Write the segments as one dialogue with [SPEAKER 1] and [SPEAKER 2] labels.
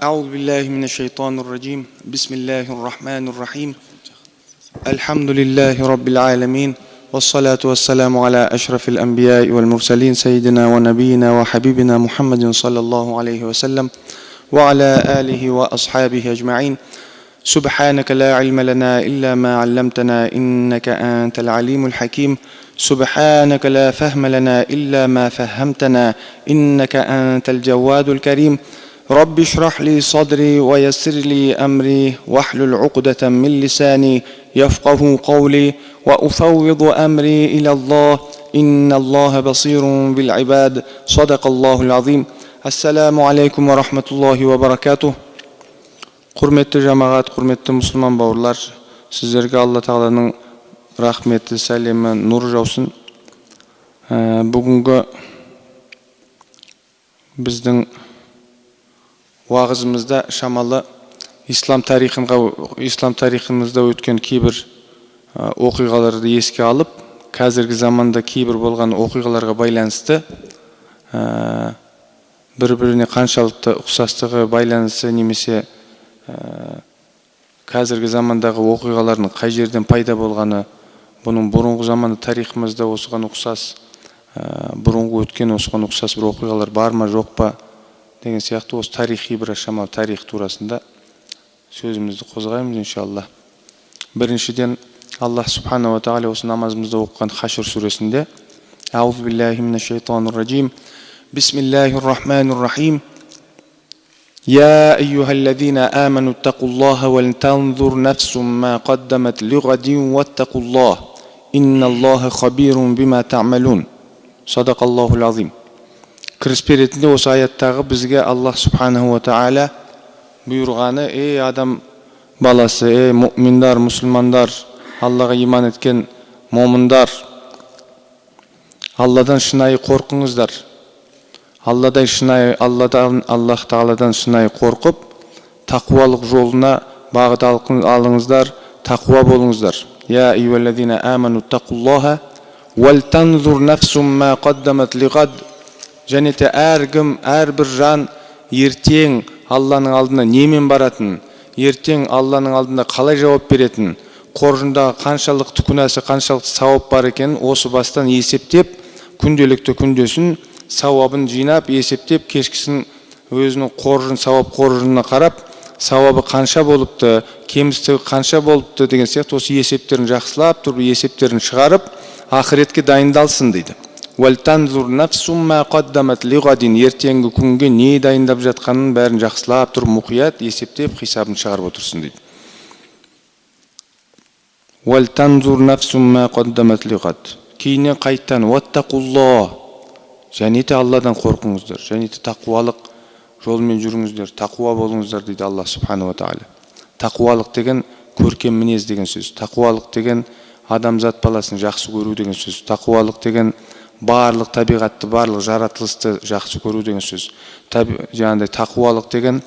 [SPEAKER 1] أعوذ بالله من الشيطان الرجيم بسم الله الرحمن الرحيم الحمد لله رب العالمين والصلاة والسلام على أشرف الأنبياء والمرسلين سيدنا ونبينا وحبيبنا محمد صلى الله عليه وسلم وعلى آله وأصحابه أجمعين سبحانك لا علم لنا إلا ما علمتنا إنك أنت العليم الحكيم سبحانك لا فهم لنا إلا ما فهمتنا إنك أنت الجواد الكريم رب اشرح لي صدري ويسر لي أمري واحلل عقدة من لساني يفقه قولي وأفوض أمري إلى الله إن الله بصير بالعباد صدق الله العظيم السلام عليكم ورحمة الله وبركاته. Құрметті жамағат, құрметті мұсылман бауырлар, сіздерге Алла Тағаланың рахметі, сәлемі, нұры жаусын. Бүгінгі біздің уағызымызда шамалы ислам тарихымызда өткен кейбір оқиғаларды еске алып, қазіргі заманда кейбір болған оқиғаларға байланысты бір-біріне қаншалықты ұқсастығы байланысы немесе қазіргі замандағы оқиғалардың қай жерден пайда болғаны, бұның бұрынғы заманда тарихымызда осыған ұқсас, бұрынғы өткен осыған ұқсас бір оқиғалар бар ма, жоқ па деген сияқты осы тарихи бір шамалы тарих турасында сөзімізді қозғаймыз иншалла. Біріншіден Аллах субхана ва тағала осы намазымызда оқыған Хашр сүресінде Аузу биллахи минаш шайтанир раджим Бисмиллахир рахманир рахим يا أيها الذين آمنوا اتقوا الله ولتنظر نفس ما قدمت لغد واتقوا الله إن الله خبير بما تعملون صدق الله العظيم. Кіріспе ретінде осы аяттағы бізге Аллах субханаху ва тағала бұйырғаны: ей адам баласы, ей мұминдар, мұсылмандар, Аллаға иман еткен момындар, Алладан шынайы қорқыңыздар. Аллах Тағаладан шынайы қорқып, тақуалық жолына бағыт алыңыздар, тақуа болыңыздар. Я айюхаллазина аману тақуллаха вал танзур нафсум ма қаддамат лиғад. Және де әркім, әрбір жан ертең Алланың алдына немен баратын, ертең Алланың алдында қалай жауап беретін, қоржындағы қаншалықты күнәсі, қаншалықты сауап бар екенін осы бастан есептеп, күнделікті күндесін сауабын жинап, есептеп, кешкісін өзінің сауап қоржынына қарап, сауабы қанша болыпты, кемістігі қанша болыпты деген сияқты осы есептерін жақсылап тұрып, есептерін шығарып, ақыретке дайындалсын дейді. Вальтанзур нафсум ма қаддамат лиғадин. Ертеңгі күнге не дайындап жатқанын бәрін жақсылап тұрып, мұқият есептеп, хисабын шығарып отырсын дейді. Вальтанзур нафсум ма қаддамат лиғад. Кейінен қайттан уаттақуллах. Және де Алладан қорқыңыздар, және де тақуалық жолмен жүріңіздер, тақуа болыңыздар дейді Аллах субхана ва тағала. Тақуалық деген көркем мінез деген сөз. Тақуалық деген адамзат баласын жақсы көру деген сөз. Тақуалық деген барлық табиғатты, барлық жаратылысты жақсы көру деген сөз. Жаңағыдай тақуалық деген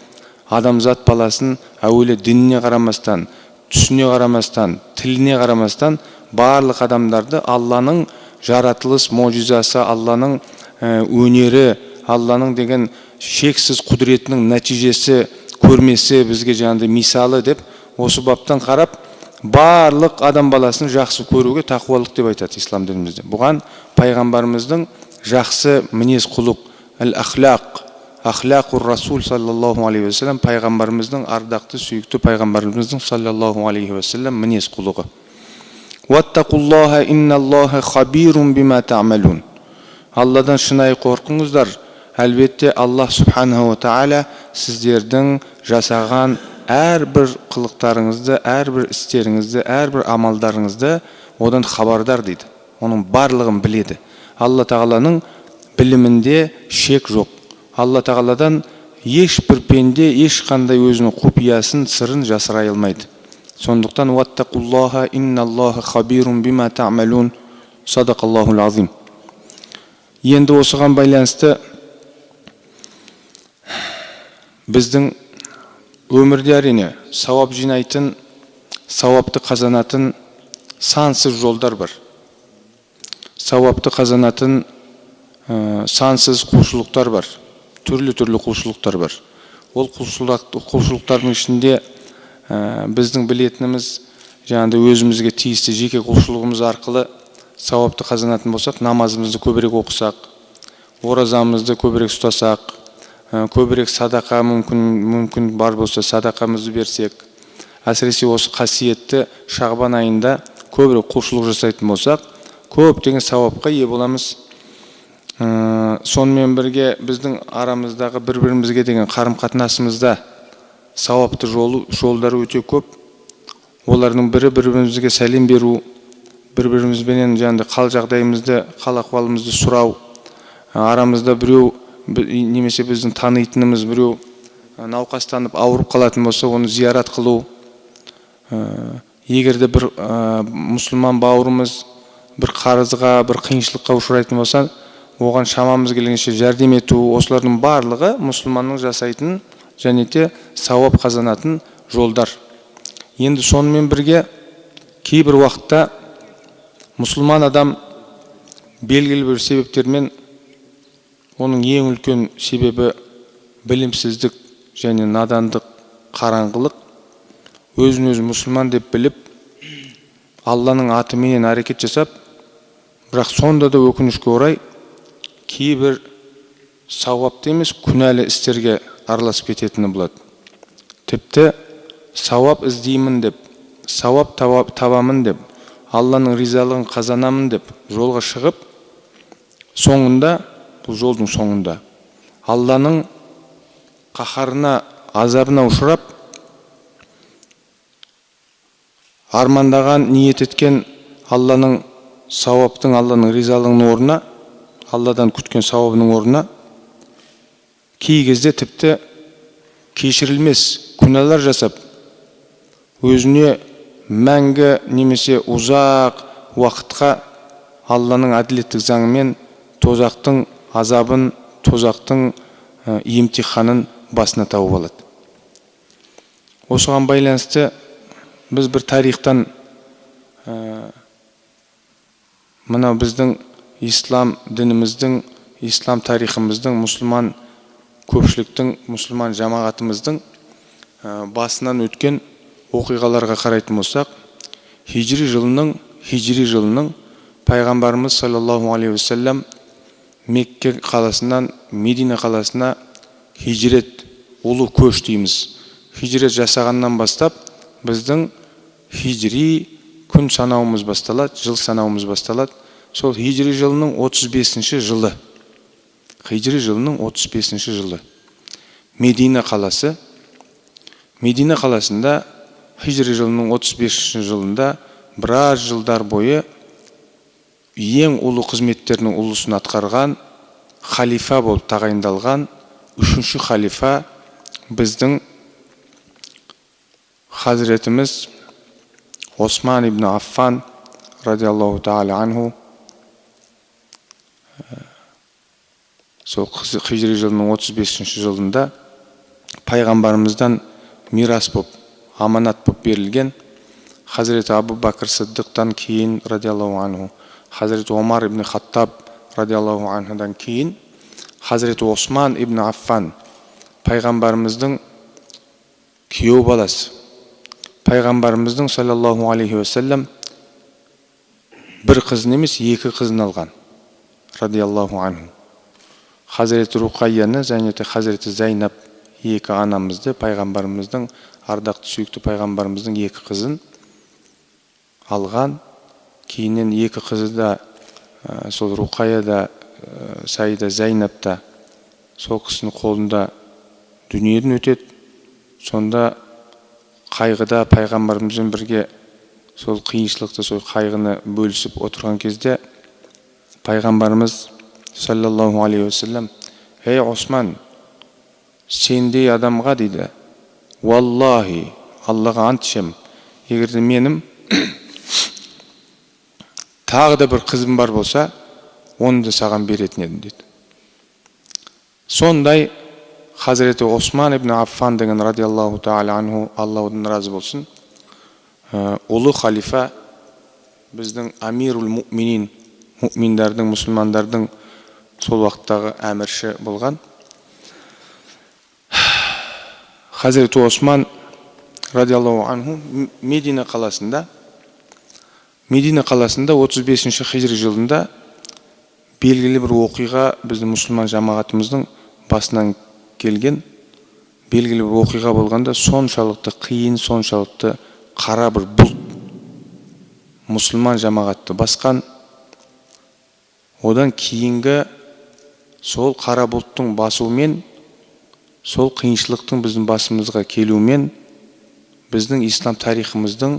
[SPEAKER 1] адамзат баласын әуелі дініне қарамастан, түсіне қарамастан, тіліне қарамастан барлық адамдарды Алланың жаратылыс мojizасы, Алланың өнері, Алланың деген шексіз құдіретінің нәтижесі, көрмесі бізге жаңағыдай мисалы деп осы баптан қарап барлық адам баласын жақсы көруге тақуалық деп айтады ислам дінімізде. Бұған пайғамбарымыздың жақсы мінез құлық, әл-ахлақ, ахлақур расул саллаллаху алейхи уассалам, пайғамбарымыздың ардақты, сүйікті пайғамбарымыздың саллаллаху алейхи уассалам мінез құлығы. Ваттақуллаха инналлаха хабирун бима та'малун. Алладан шынайы қорқыңыздар. Әлбетте Аллах субханаху ва тағала сіздердің жасаған әрбір қылықтарыңызды, әрбір істеріңізді, әрбір амалдарыңызды одан хабардар дейді. Оның барлығын біледі. Алла Тағаланың білімінде шек жоқ. Алла Тағаладан ешбір пенде ешқандай өзінің құпиясын, сырын жасыра алмайды. Сондықтан ваттақуллаха инналлаха хабирун бима та'малун. Садақаллахул азим. Енді осыған байланысты біздің өмірде әрине сауап жинайтын, сауапты қазанатын сансыз жолдар бар. Сауапты қазанатын сансыз құлшылықтар бар. Түрлі құлшылықтар бар. Ол құлшылықтардың ішінде біздің білетініміз жаңағыдай өзімізге тиісті жеке құлшылығымыз арқылы сауапты қазанатын болсақ, намазымызды көбірек оқысақ, оразамызды көбірек ұстасақ, көбірек садақа мүмкін бар болса садақамызды берсек, әсіресе осы қасиетті Шағбан айында көбірек құлшылық жасайтын болсақ, көптеген сауапқа ие боламыз. Сонымен бірге біздің арамыздағы бір-бірімізге деген қарым-қатынасымызда сауапты жолдары өте көп. Олардың бірі бір-бірімізге сәлем беру, бір-бірімізбенен қал жағдайымызды, қал ахуалымызды сұрау. Арамызда біреу немесе біздің танитынымыз біреу науқастанып ауырып қалатын болса, оны зиярат қылу. Егерде бір мұсылман бауырымыз бір қарызға, бір қиыншылыққа ұшырайтын болса, оған шамамыз келгенше жәрдем ету, осылардың барлығы мұсылманның жасайтын және де сауап қазанатын жолдар. Енді сонымен бірге кейбір уақытта мұсылман адам белгілі бір себептермен, оның ең үлкен себебі білімсіздік және надандық, қараңғылық, өзін-өзі мұсылман деп біліп, Алланың атыменен әрекет жасап, бірақ сонда да өкінішке орай кейбір сауапты емес күнәлі істерге араласып кететіні болады. Тіпті сауап іздеймін деп, сауап табамын деп, Алланың ризалығын қазанамын деп жолға шығып, соңында, бұл жолдың соңында Алланың қаһарына, азабына ұшырап, армандаған, ниет еткен Алланың сауаптың, Алланың ризалығының орнына, Алладан күткен сауабының орнына кей кезде тіпті кешірілмес күнәлар жасап, өзіне мәңгі немесе ұзақ уақытқа Алланың әділеттік заңымен тозақтың азабын, тозақтың емтиханын басына тауып алады. Осыған байланысты біз бір тарихтан мына біздің ислам дініміздің, ислам тарихымыздың, мұсылман көпшіліктің, мұсылман жамағатымыздың басынан өткен оқиғаларға қарайтын болсақ, хижри жылының пайғамбарымыз саллаллаху алейхи уассалам Мекке қаласынан Медина қаласына хижрет, ұлы көш дейміз. Хижрет жасағаннан бастап біздің хижри күн санауымыз басталады, жыл санауымыз басталады. Сол хижри жылының 35-ші жылы. Хижри жылының 35-ші жылы. Медина қаласы. Медина қаласында хижри жылының 35-ші жылында біраз жылдар бойы ең ұлы қызметтерінің ұлысын атқарған, халифа болып тағайындалған 3-ші халифа біздің Хазіретіміз Осман ибн Аффан радиаллаху та'ала анху. Сол хижри жылының 35-ші жылында пайғамбарымыздан мирас болып, аманат болып берілген Хазіреті Абу Бакр Сиддиқтан кейін радиаллаху анху, Хазіреті Омар ибн Хаттаб радиаллаху анхудан кейін Хазіреті Осман ибн Аффан пайғамбарымыздың күйеу баласы. Пайғамбарымыздың саллаллаху алейхи уассалам бір қызын емес, екі қызын алған радиаллаху анху. Хазіреті Руқайяны және Хазіреті Зайнаб екі анамызды, пайғамбарымыздың, ардақты сүйікті пайғамбарымыздың екі қызын алған. Кейіннен екі қызы да, сол Руқайя да, Сайда Зайнаб да сол кісінің қолында дүниеден өтеді. Сонда қайғыда пайғамбарымызбен бірге сол қиыншылықты, сол қайғыны бөлісіп отырған кезде пайғамбарымыз саллаллаху алейхи уассалам: "Ей Осман, сендей адамға," дейді, "Валлахи, Аллаға ант ішем, егерде менім тағы да бір қызым бар болса, оны да саған беретін едім," дейді. Сондай Хазіреті Осман ибн Аффан деген радиаллаху та'ала анху, Аллаһудан разы болсын, ұлы халифа, біздің амирул муъминин, муъминдардың, мұсылмандардың сол уақыттағы әмірші болған. Hazreti Osman радиаллаху анху Медина қаласында 35-ші хижри жылында белгілі бір оқиға біздің мұсылман жамағатымыздың басынан келген. Белгілі бір оқиға болғанда соншалықты қиын, соншалықты қара бір бұлт мұсылман жамағатты басқан. Одан кейінгі сол қара бұлттың басуымен, сол қиыншылықтың біздің басымызға келуімен біздің ислам тарихымыздың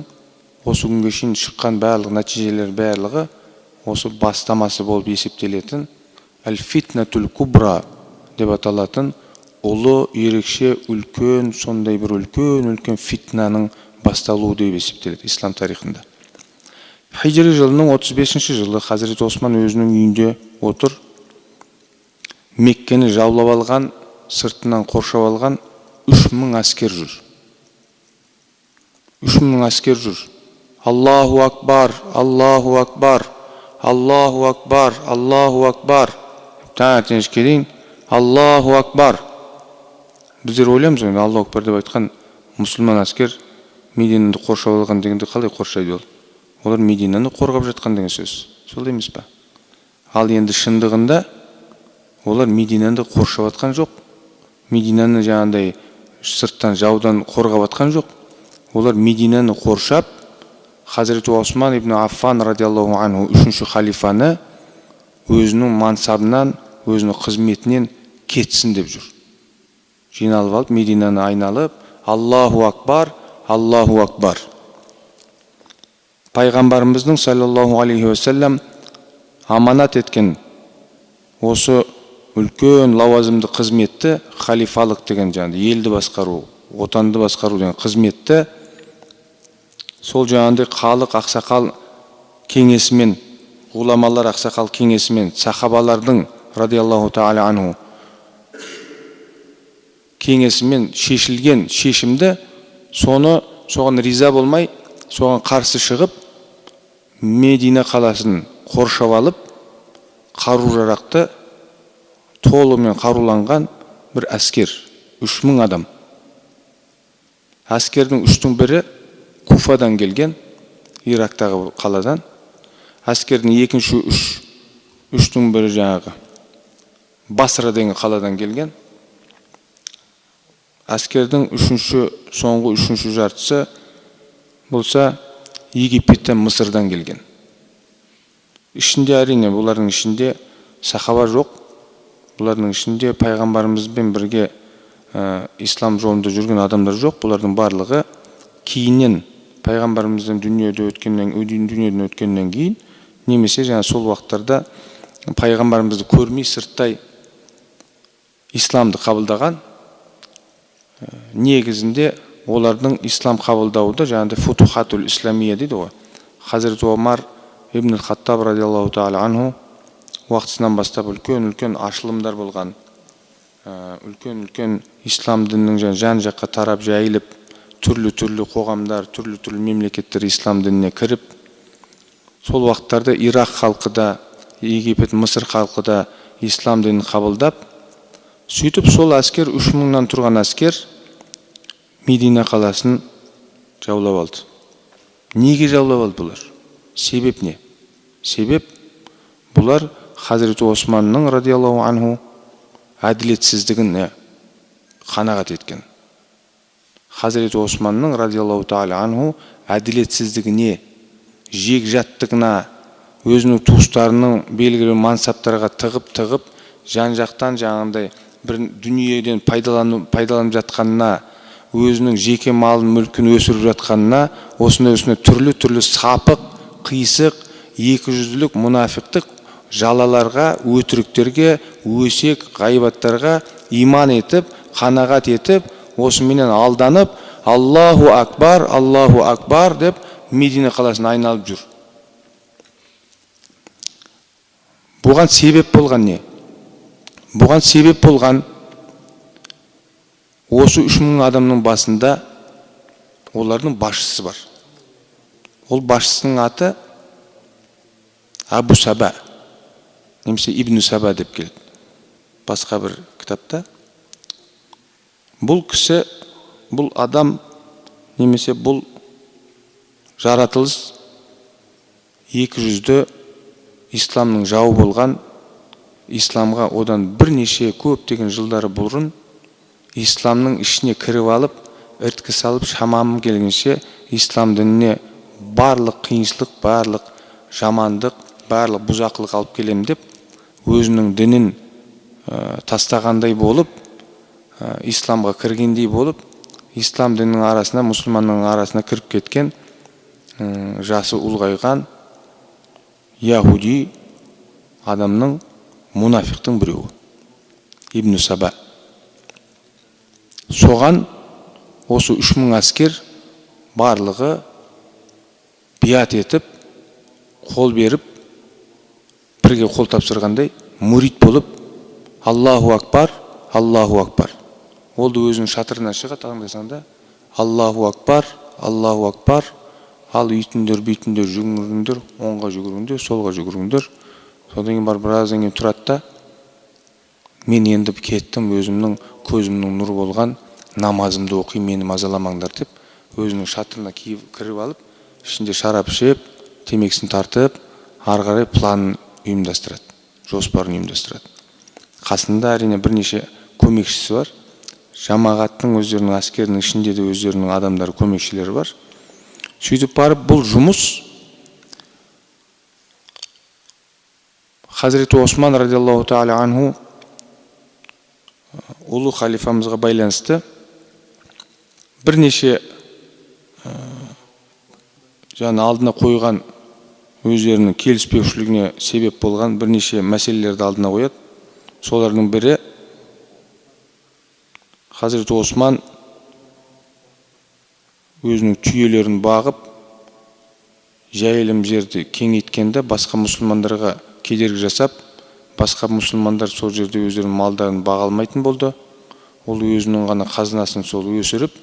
[SPEAKER 1] осы күнге шейін шыққан барлық нәтижелер барлығы осы бастамасы болып есептелетін әл-фитнатул кубра деп аталатын ұлы, ерекше, үлкен, сондай бір үлкен фитнаның басталуы деп есептеледі ислам тарихында. Хижри жылының 35-ші жылы Хазірет Осман өзінің үйінде отыр. Меккені жаулап алған, сыртынан қоршап алған 3000 әскер жүр. 3000 әскер жүр. Аллаху акбар, Аллаху акбар, Аллаху акбар, Аллаху акбар. Таңертеңге дейін Аллаху акбар. Біздер ойлаймыз, Аллаху акбар деп айтқан мұсылман әскер Мединаны қоршап алған дегенде қалай қоршайды ол? Олар Мединаны қорғап жатқан деген сөз. Сол емес па? Ал енді шындығында олар Мединаны қоршап атқан жоқ. Мединаны жаңағыдай сырттан жаудан қорғап атқан жоқ. Олар Мединаны қоршап, Хазіреті Осман ибн Аффан радиаллаху анху 3-ші халифаны өзінің мансабынан, өзінің қызметінен кетсін деп жүр. Жиналып алып, Мединаны айналып, Аллаху акбар, Аллаху акбар. Пайғамбарымыздың саллаллаху алейхи уассалам аманат еткен осы үлкен лауазымды қызметті, халифалық деген жаңағы елді басқару, отанды басқару деген қызметті сол жаңағындай халық ақсақал кеңесімен, ғұламалар ақсақал кеңесімен, сахабалардың радиаллаху та'ала анху кеңесімен шешілген шешімді соған риза болмай, соған қарсы шығып, Медина қаласын қоршап алып, қару-жарақты толығымен қаруланған бір әскер, 3000 адам. Әскердің 3-тің бірі Куфадан келген, Ирактағы қаладан. Әскердің екінші 3-тің бірі жаңағы Басра деген қаладан келген. Әскердің соңғы 3-ші жартысы болса Египеттен, Мысырдан келген. Ішінде әрине бұлардың ішінде сахаба жоқ. Бұлардың ішінде пайғамбарымызбен бірге ислам жолында жүрген адамдар жоқ. Бұлардың барлығы кейіннен пайғамбарымыздың дүниеден өткеннен кейін, немесе жаңа сол уақыттарда пайғамбарымызды көрмей сырттай исламды қабылдаған. Негізінде олардың ислам қабылдауы жаңағыдай футухатул исламия дейді ғой. Хазірет Омар ибн Хаттаб радиаллаху та'ала анху уақытысынан бастап үлкен ашылымдар болған. Үлкен ислам дінінің жан-жаққа тарап жайылып, түрлі қоғамдар, түрлі мемлекеттер ислам дініне кіріп, сол уақыттарда Ирак халқы да, Египет, Мысыр халқы да ислам дінін қабылдап, сөйтіп сол әскер 3000-нан тұрған әскер Медина қаласын жаулап алды. Неге жаулап алды бұлар? Себеп не? Себеп бұлар Хазіреті Османның радиаллаху анху әділетсіздігін қанағат еткен. Хазіреті Османның радиаллаху та'ала анху әділетсіздігіне, жегжаттығына, өзінің туыстарының белгілі мансаптарға тығып, жан-жақтан жаңағындай бір дүниеден пайдаланып жатқанына, өзінің жеке малын, мүлкін өсіріп жатқанына, осындай түрлі сапық, қисық, екіжүзділік, мұнафиқтық жалаларға, өтіріктерге, өсек, ғайбаттарға иман етіп, қанағат етіп, осыменен алданып, Аллаху акбар, Аллаху акбар деп Медина қаласын айналып жүр. Бұған себеп болған не? Бұған себеп болған осы 3000 адамның басында олардың басшысы бар. Ол басшысының аты Абу Саба, немесе Ибн Саба деп келді. Басқа бір кітапта. Бұл кісі бұл адам немесе бұл жаратылыс екі жүзді исламның жауы болған, исламға одан бірнеше көптеген жылдары бұрын исламның ішіне кіріп алып, ірткі салып, шамамым келгенше ислам дініне барлық қиыншылық, барлық жамандық, барлық бұзақылық алып келем деп, өзінің дінін тастағандай болып, исламға кіргендей болып, ислам дінінің арасына, мұсылманның арасына кіріп кеткен, жасы ұлғайған яһуди адамның, мұнафиқтың біреуі, Ибн Саба. Соған осы 3000 әскер барлығы биат етіп, қол беріп, бірге қол тапсырғандай, мурид болып, Аллаху акбар, Аллаху акбар. Ол да өзінің шатырына шығады, аңдасаңда, Аллаху акбар, Аллаху акбар, ал үйтіндер, бүйтіндер, жүгіріңдер, оңға жүгіріңдер, солға жүгіріңдер. Содан кейін бар біраздан кейін тұрады да, мен енді кеттім, өзімнің көзімнің нұры болған намазымды оқи, мені мазаламаңдар деп, өзінің шатырына кіріп алып, ішінде шарап ішіп, темекісін тартып, ары қарай планын ұйымдастырады, жоспарын ұйымдастырады. Қасында әрине бірнеше көмекшісі бар. Жамағаттың өздерінің әскерінің ішінде де өздерінің адамдары, көмекшілері бар. Сөйтіп барып, бұл жұмыс Хазіреті Осман радиаллаху та'ала анху ұлы халифамызға байланысты бірнеше жаңа алдына қойған, өздерінің келіспеушілігіне себеп болған бірнеше мәселелерді алдына қояды. Солардың бірі Хазіреті Осман өзінің түйелерін бағып, жайылым жерді кеңейткенде басқа мұсылмандарға кедергі жасап, басқа мұсылмандар сол жерде өздерінің малдарын баға алмайтын болды. Ол өзінің ғана қазынасын сол өсіріп,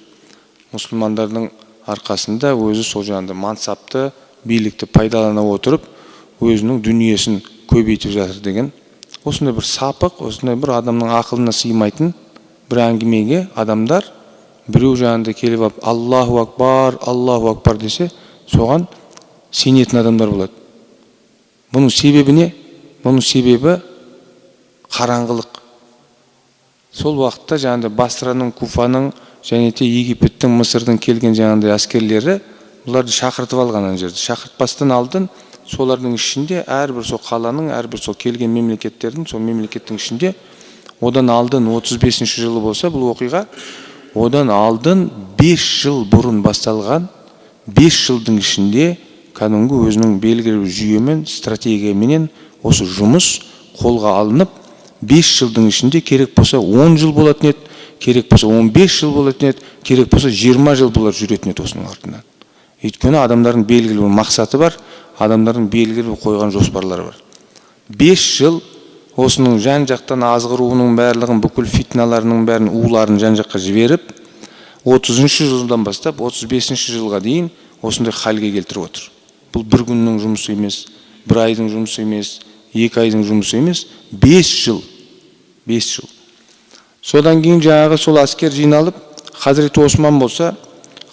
[SPEAKER 1] мұсылмандардың арқасында өзі сол жаңағыдай мансапты, билікті пайдалана отырып, өзінің дүниесін көбейтіп жатыр деген. Осындай бір сапық, осындай бір адамның ақылына сыймайтын бір әңгімеге адамдар біреу жаңағыдай келіп алып, Аллаху акбар десе, соған сенетін адамдар болады. Бұның себебі не? Бұның себебі қараңғылық. Сол уақытта жаңағыдай Басраның, Куфаның, және де Египеттің, Мысырдың келген жаңағыдай әскерлері бұларды шақыртып алған ана жерді. Шақыртпастан алдын солардың ішінде әрбір сол қаланың, әрбір сол келген мемлекеттердің, сол мемлекеттің ішінде одан алдын 35-ші жылы болса, бұл оқиға одан алдын 5 жыл бұрын басталған, 5 жылдың ішінде кәдімгі өзінің белгілі жүйемен, стратегияменен осы жұмыс қолға алынып, 5 жылдың ішінде керек болса 10 жыл болатын еді, керек болса 15 жыл болатын еді, керек болса 20 жыл бұлар жүретін еді осының артынан. Өйткені адамдардың белгілі бір мақсаты бар, адамдардың белгілі бір қойған жоспарлары бар. 5 жыл осының жан-жақтан азғыруының барлығын, бүкіл фитналарының бәрін, уларын жан-жаққа жіберіп, 30-ші жылдан бастап 35-ші жылға дейін осындай халге келтіріп отыр. Бұл бір күннің жұмысы емес, бір айдың жұмысы емес, 2 айдың жұмысы емес, 5 жыл. 5 жыл. Содан кейін жаңағы сол әскер жиналып, Хазіреті Осман болса,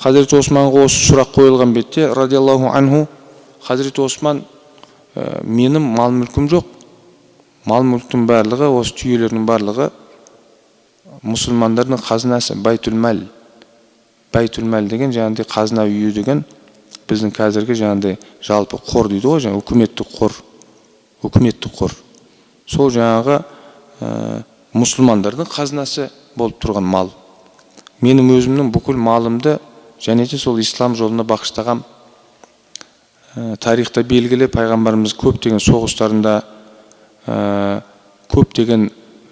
[SPEAKER 1] Хазіреті Османға осы сұрақ қойылған бетте, радиаллаху анху, Хазіреті Осман, менің мал-мүлкім жоқ. Мал-мүлктің барлығы, осы түйелердің барлығы мұсылмандардың қазынасы, байтүл-мәл. Байтүл-мәл деген жаңағыдай қазына үйі деген, біздің қазіргі жаңағыдай жалпы қор дейді ғой, жаңа үкіметтік қор. Үкіметтік қор. Сол жаңағы мұсылмандардың қазынасы болып тұрған мал. Менің өзімнің бүкіл малымды және де сол ислам жолына бағыштаған, тарихта белгілі пайғамбарымыз көптеген соғыстарында, көптеген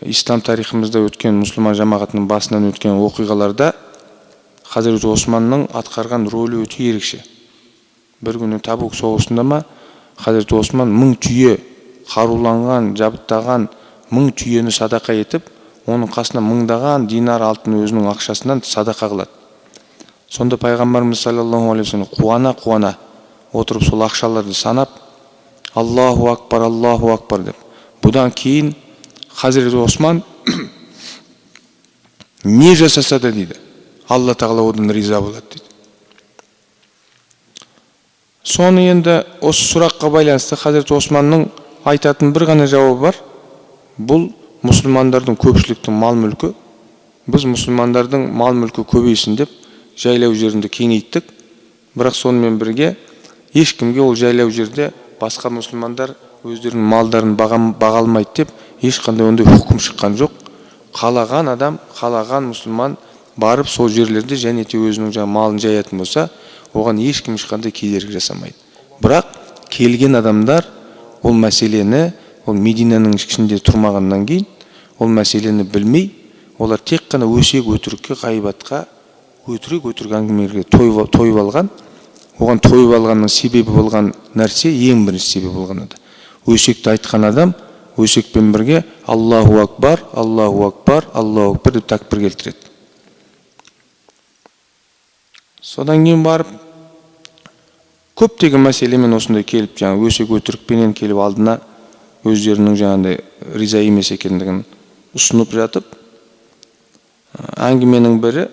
[SPEAKER 1] ислам тарихымызда өткен мұсылман жамағатының басынан өткен оқиғаларда Хазіреті Османның атқарған рөлі өте ерекше. Бір күні Табук соғысында ма, Хазіреті Осман 1000 түйе қаруланған, жабдықтаған 1000 түйені садақа етіп, оның қасына 1000-даған динар алтын өзінің ақшасынан садақа қылады. Сонда пайғамбарымыз саллаллаху алейхи ва саллям қуана отырып сол ақшаларды санап, Аллаху акбар деп. Бұдан кейін Хазіреті Осман не жасаса да дейді, Алла тағала одан риза болады дейді. Соны енді осы сұраққа байланысты Хазірет Османның айтатын бір ғана жауабы бар. Бұл мұсылмандардың көпшіліктің мал мүлкі. Біз мұсылмандардың мал мүлкі көбейсін деп жайлау жерінде кеңейттік. Бірақ сонымен бірге ешкімге ол жайлау жерде басқа мұсылмандар өздерінің малдарын баға алмайды деп ешқандай ондай үкім шыққан жоқ. Қалаған адам, қалаған мұсылман барып сол жерлерде және де өзінің малын жаятын болса, оған ешкім ешқандай кедергі жасамайды. Бірақ келген адамдар ол мәселені, ол Мединаның ішінде тұрмағаннан кейін, ол мәселені білмей, олар тек қана өсек өтірікке, ғайбатқа, өтірік әңгімелерге тойып алған. Оған тойып алғанның себебі болған нәрсе ең бірінші себебі болған еді. Өсекті айтқан адам өсекпен бірге Аллаху акбар, Аллаху акбар, Аллаху акбар деп такбир келтіреді. Содан кейін барып көптеген мәселемен осындай келіп, өсек өтірікпенен келіп алдына өздерінің жаңағыдай риза емес екендігін ұсынып жатып, әңгіменің бірі,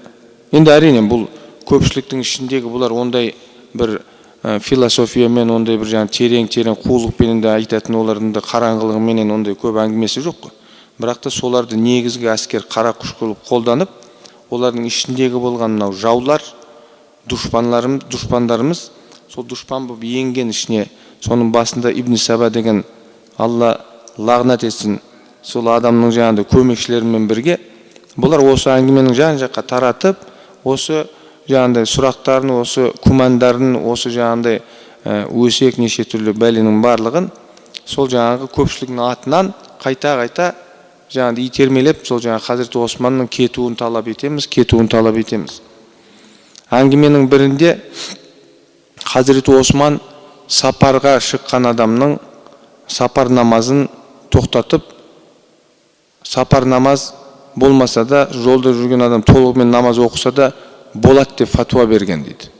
[SPEAKER 1] енді әрине бұл көпшіліктің ішіндегі бұлар ондай бір философиямен, ондай бір терең қулықпенен де айтатын, олардың да қараңғылығыменен ондай көп әңгімесі жоқ. Бірақ та соларды негізгі әскер қара күш қылып қолданып, олардың ішіндегі болған мынау жаулар, дұшпандарымыз, сол дұшпан болып енген ішіне, соның басында Ибн Саба деген, Алла лағнат етсін, сол адамның жаңағыдай көмекшілерімен бірге, бұлар осы әңгіменің жан-жаққа таратып, осы жаңағыдай сұрақтарын, осы күмәндарын, осы жаңағыдай өсек неше түрлі бәленің барлығын сол жаңағы көпшіліктің атынан қайта жаңағыдай итермелеп, сол жаңағы Хазірет Османның кетуін талап етеміз. Әңгіменің бірінде Хазірет Осман сапарға шыққан адамның сапар намазын тоқтатып, сапар намаз болмаса да, жолда жүрген адам толығымен намаз оқыса да болады деп фатуа берген дейді.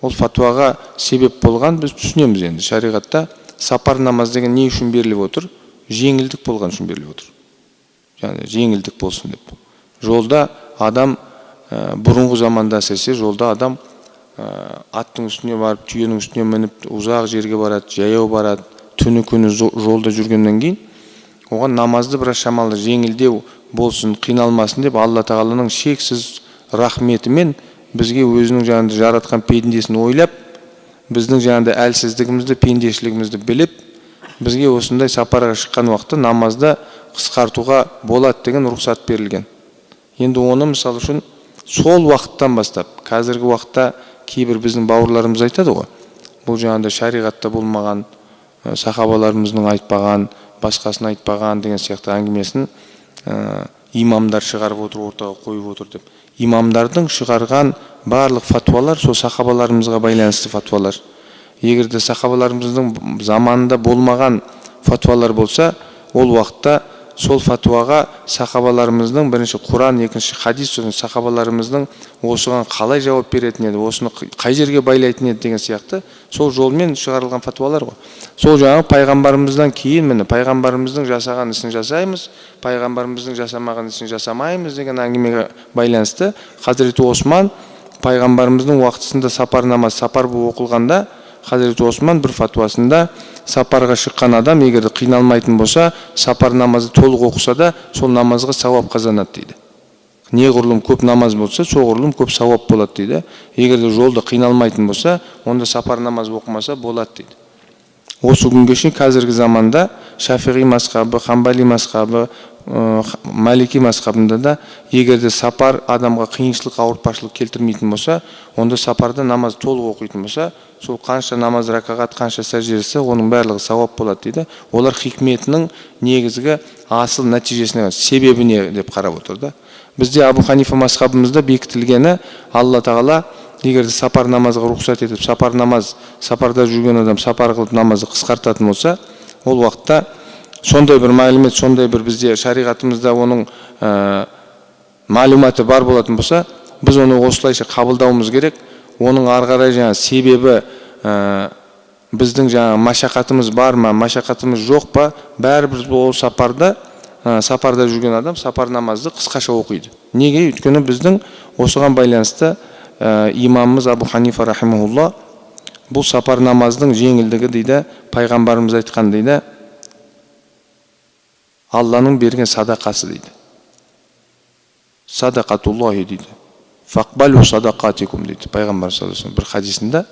[SPEAKER 1] Ол фатуаға себеп болған, біз түсінеміз енді. Шариғатта сапар намаз деген не үшін беріліп отыр? Жеңілдік болған үшін беріліп отыр. Яғни жеңілдік болсын деп. Жолда адам бұрынғы заманда әсіресе жолда адам аттың үстіне барып, түйенің үстіне мініп, ұзақ жерге барады, жаяу барады, түні күні жолда жүргеннен кейін оған намазды біраз шамалы жеңілдеу болсын, қиналмасын деп Алла тағаланың шексіз рахметімен бізге өзінің жаңағыдай жаратқан пендесін ойлап, біздің жаңағыдай әлсіздігімізді, пендешілігімізді біліп, бізге осындай сапарға шыққан уақытта намазды қысқартуға болады деген рұқсат берілген. Енді оны мысал үшін сол уақыттан бастап, қазіргі уақытта кейбір біздің бауырларымыз айтады ғой, бұл жаңағыдай шариғатта болмаған, сахабаларымыздың айтпаған, басқасын айтпаған деген сияқты әңгімесін имамдар шығарып отыр, ортаға қойып отыр деп. Имамдардың шығарған барлық фатуалар сол сахабаларымызға байланысты фатуалар. Егер де сахабаларымыздың заманында болмаған фатуалар болса, ол уақытта сол фатуаға сахабаларымыздың бірінші Құран, екінші хадис, сахабаларымыздың осыған қалай жауап беретін еді, осыны қай жерге байлайтын еді деген сияқты сол жолмен шығарылған фатуалар ғой. Сол жаңағы пайғамбарымыздан кейін міне пайғамбарымыздың жасаған ісін жасаймыз, пайғамбарымыздың жасамаған ісін жасамаймыз деген әңгімеге байланысты Хазіреті Осман пайғамбарымыздың уақытысында сапар намаз, сапар болып оқылғанда Хазіреті Осман бір фатуасында сапарға шыққан адам егер қиналмайтын болса, сапар намазы толық оқыса да, сол намазға сауап қазанады дейді. Неғұрлым көп намаз болса, соғұрлым көп сауап болады дейді. Егер де жолда қиналмайтын болса, онда сапар намаз оқымаса болады дейді. Осы күнге шейін қазіргі заманда Шафиғи мазхабы, Хамбали мазхабы, Малики мазхабында да егер де сапар адамға қиыншылық, ауыртпашылық келтірмейтін болса, онда сапарда намаз толық оқитын болса, сол қанша намаз ракағат, қанша сәждесі, оның барлығы сауап болады дейді. Олар хикметінің негізгі асыл нәтижесіне, себебіне деп қарап отыр да. Бізде Абу Ханифа мазхабымызда бекітілгені Алла тағала егер де сапар намазға рұқсат етіп, сапарда жүрген адам сапар қылып намазды қысқартатын болса, ол уақытта сондай бір мәлімет, сондай бір бізде шариғатымызда оның мәліматы бар болатын болса, біз оны осылайша қабылдауымыз керек. Оның ары қарай жаңа себебі біздің жаңа машақатымыз бар ма, машақатымыз жоқ па, бәрібір ол сапарда сапарда жүрген адам сапар намазды қысқаша оқиды. Неге? Өйткені біздің осыған байланысты имамымыз Абу Ханифа рахимахулла бұл сапар намаздың жеңілдігі дейді, пайғамбарымыз айтқан дейді, Алланың берген садақасы дейді. Садақатуллахи дейді. Фақбалу садақатикум дейді. Пайғамбар саллаллаху алейхи вассалам бір хадисінде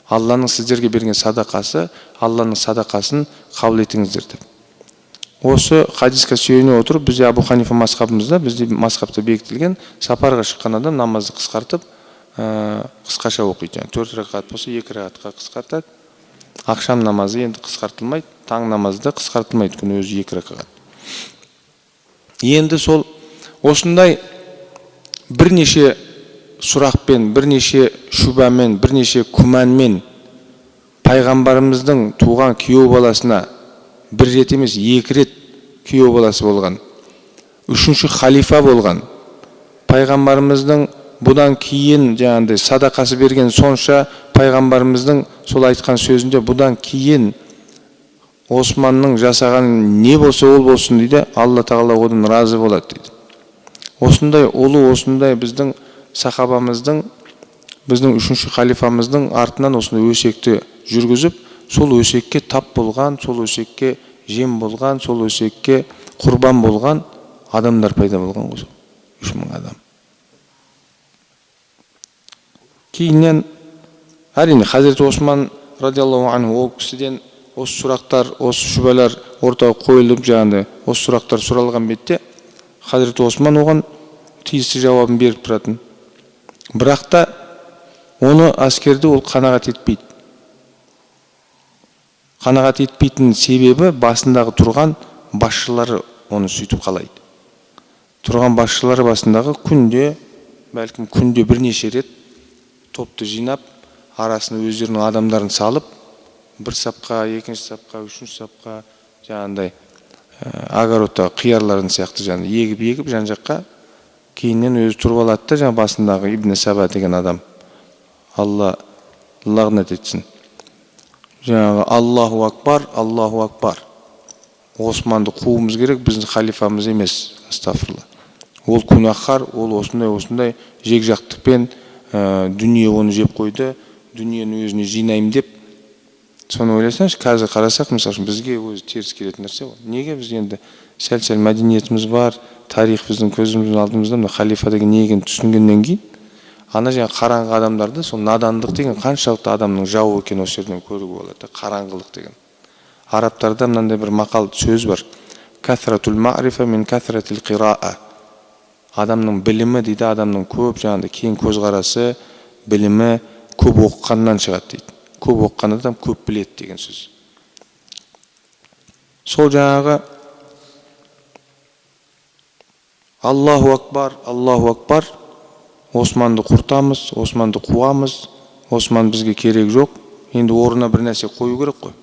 [SPEAKER 1] Алланың сіздерге берген садақасы, Алланың садақасын қабыл етіңіздер деп. Осы хадиске сүйене отырып, бізде Абу Ханифа мазхабымызда, бізде мазхабта бекітілген, сапарға шыққан адам намазды қысқартып, қысқаша оқиды. 4 рақат болса 2 рақатқа қысқартады. Ақшам намазы енді қысқартылмайды, таң намазы да қысқартылмайды, күні өзі 2 рақат. Енді сол осындай бірнеше сұрақпен, бірнеше шүбәмен, бірнеше күмәнмен пайғамбарымыздың туған күйеу баласына бір рет емес 2 рет күйеу баласы болған, 3-ші халифа болған, пайғамбарымыздың бұдан кейін жаңағыдай садақасы берген сонша, пайғамбарымыздың сол айтқан сөзінде бұдан кейін Османның жасаған не болса ол болсын дейді, Алла тағала одан разы болады дейді. Осындай ұлы, осындай біздің сахабамыздың, біздің 3-ші халифамыздың артынан осындай өсекті жүргізіп, сол өсекке тап болған, сол өсекке жем болған, сол өсекке құрбан болған адамдар пайда болған ғой. 3000 адам. Кейіннен әрине Хазірет Осман радиаллаху анху ол кісіден осы сұрақтар, осы шүбәлер ортаға қойылып жаңағыдай осы сұрақтар сұралған бетте Хазірет Осман оған тиісті жауабын беріп тұратын. Бірақ та оны әскерді ол қанағат етпейді. Қанағат етпейтін себебі басындағы тұрған басшылары оны сөйтіп қалайды. Тұрған басшылары басындағы күнде, бәлкім күнде бірнеше рет топты жинап, арасына өздерінің адамдарын салып, бір сапқа, екінші сапқа, үшінші сапқа, жаңағыдай огородтағы қиярларын сияқты жаңағыдай егіп жан-жаққа, кейіннен өзі тұрып алады да, жаңа басындағы Ибн Саба деген адам, Алла лағнат етсін. Жаңағы Аллаху акбар, Аллаху акбар. Османды қуымыз керек, біздің халифамыз емес, астағфирулла. Ол күнәһар, ол осындай жекжақтықпен дүние оны жеп қойды, дүниені өзіне жинайым деп. Соны ойласаңыз, қазір қарасақ, мысалы үшін бізге өзі теріс келетін нәрсе ғой. Неге біз енді сәл-сәл мәдениетіміз бар, тарих біздің көзіміздің алдымызда, мына халифа деген не екенін түсінгеннен кейін, ана жаңа қараңғы адамдарды, сол надандық деген қаншалықты адамның жауы екенін осы жерден көруге болады, қараңғылық деген. Арабтарда мынандай бір мақал сөз бар. Каthratul ma'rifa min kathratil qira'a. Адамның білімі дейді, адамның көп жаңағыдай кең көзқарасы, білімі көп оқығаннан шығады дейді. Көп оқыған адам көп біледі деген сөз. Сол жаңағы Аллаху акбар, Аллаху акбар, Османды құртамыз, Османды қуамыз, Осман бізге керек жоқ, енді орнына бір нәрсе қою керек қой.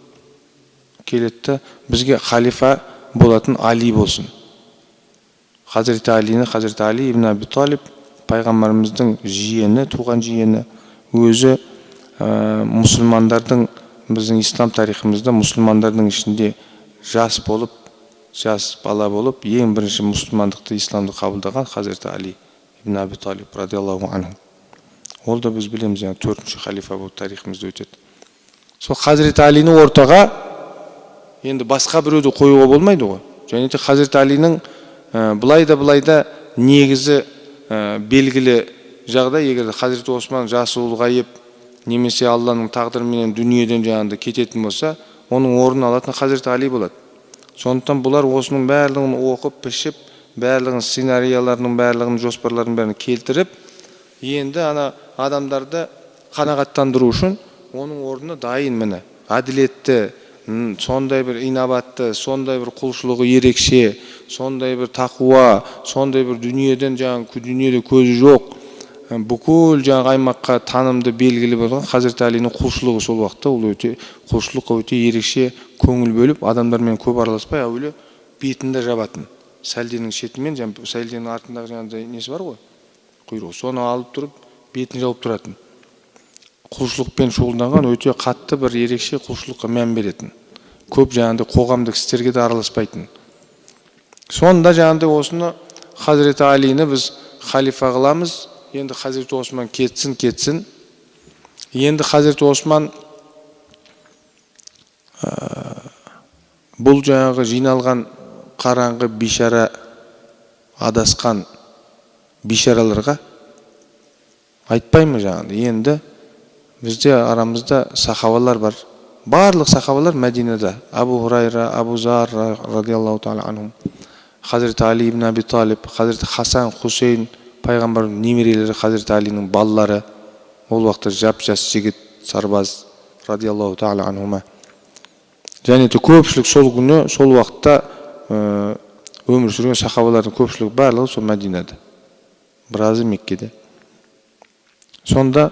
[SPEAKER 1] Келетті, бізге халифа болатын Али болсын. Хазіреті Алині, Хазіреті Али ибн Аби Талиб, пайғамбарымыздың жиені, туған жиені, өзі мұсылмандардың, біздің ислам тарихымызда мұсылмандардың ішінде жас бала болып, ең бірінші мұсылмандықты, исламды қабылдаған Хазіреті Али ибн Аби Талиб радиаллаху анху. Ол да біз білеміз, 4-ші халифа болып тарихымызда өтеді. Сол Хазіреті Алині ортаға енді басқа біреуді қоюға болмайды ғой. Және де Хазіреті Алиның бұлай да негізі белгілі жағдай, егер Хазіреті Осман жасы ұлғайып, немесе Алланың тағдырымен дүниеден жаңағыдай кететін болса, оның орнын алатын Хазіреті Али болады. Сондықтан бұлар осының барлығын оқып, пішіп, барлығын сценарияларының барлығын, жоспарларының бәрін келтіріп, енді ана адамдарды қанағаттандыру үшін оның орнына дайын міне, әділетті, сондай бір инабатты, сондай бір құлшылығы ерекше, сондай бір тақуа, сондай бір дүниеден дүниеде көзі жоқ, бүкіл аймаққа танымды белгілі болған Хазіреті Алиның құлшылығы сол уақытта, ол өте құлшылыққа өте ерекше көңіл бөліп, адамдармен көп араласпай, әуелі бетінде жабатын. Сәлденің шетімен, сәлденің артындағы жаңағыдай несі бар ғой, құйрығы, соны алып тұрып, бетін жауып тұратын. Құлшылықпен шұғылданған өте қатты бір ерекше құлшылыққа мән беретін. Көп жаңағыдай қоғамдық істерге де араласпайтын. Сонда жаңағыдай осыны Хазіреті Алині біз халифа қыламыз. Енді Хазіреті Осман кетсін. Енді Хазіреті Осман бұл жаңағы жиналған қараңғы бишара, адасқан бишараларға айтпаймы жаңағыдай. Енді бізде арамызда сахабалар бар. Барлық сахабалар Мәдинада. Абу Хурайра, Абу Зар радиаллаху таала анхум, Хазіреті Али ибн Аби Талиб, Хазіреті Хасан, Хусейн, пайғамбардың немерелері, Хазіреті Алинің балалары, ол уақытта жап-жас жігіт, сарбаз радиаллаху таала анхума. Және де көпшілік сол күні, сол уақытта өмір сүрген сахабалардың көпшілігі барлығы сол Мәдинада. Біразы Меккеде. Сонда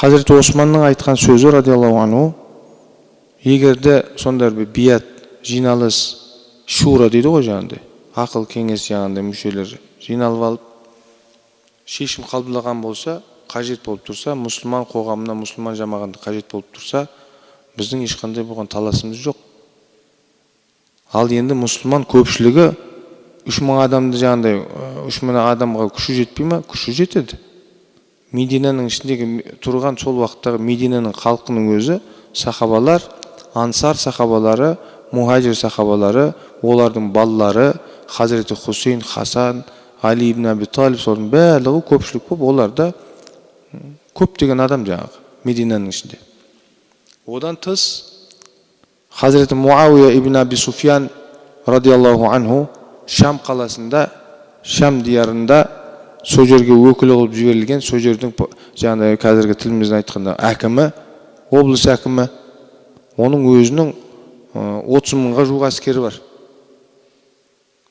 [SPEAKER 1] Хазіреті Османның айтқан сөзі радиаллаху анху, егерде сондай бір бият, жиналыс, шура дейді ғой жаңағыдай, ақыл кеңес жаңағыдай мүшелері жиналып алып шешім қабылдаған болса, қажет болып тұрса, мұсылман қоғамына, мұсылман жамағатына қажет болып тұрса, біздің ешқандай болған таласымыз жоқ. Ал енді мұсылман көпшілігі 3000 адамды жаңағыдай 3000 адамға күші жетпей ме? Күші жетеді. Мединаның ішіндегі тұрған сол уақыттағы Мединаның халқының өзі сахабалар, ансар сахабалары, мухаджир сахабалары, олардың балалары, Хазіреті Хусейн, Хасан, Али ибн Аби Талиб, солардың барлығы көпшілік болып, оларда көптеген адам жаңағы Мединаның ішінде. Одан тыс Хазіреті Муауия ибн Аби Суфиян радиаллаху анху Шам қаласында, Шам диярында сол жерге өкілі болып жіберілген, сол жердің жаңағы қазіргі тіліміздің айтқанда әкімі, облыс әкімі, оның өзінің 30 мыңға жуық әскері бар.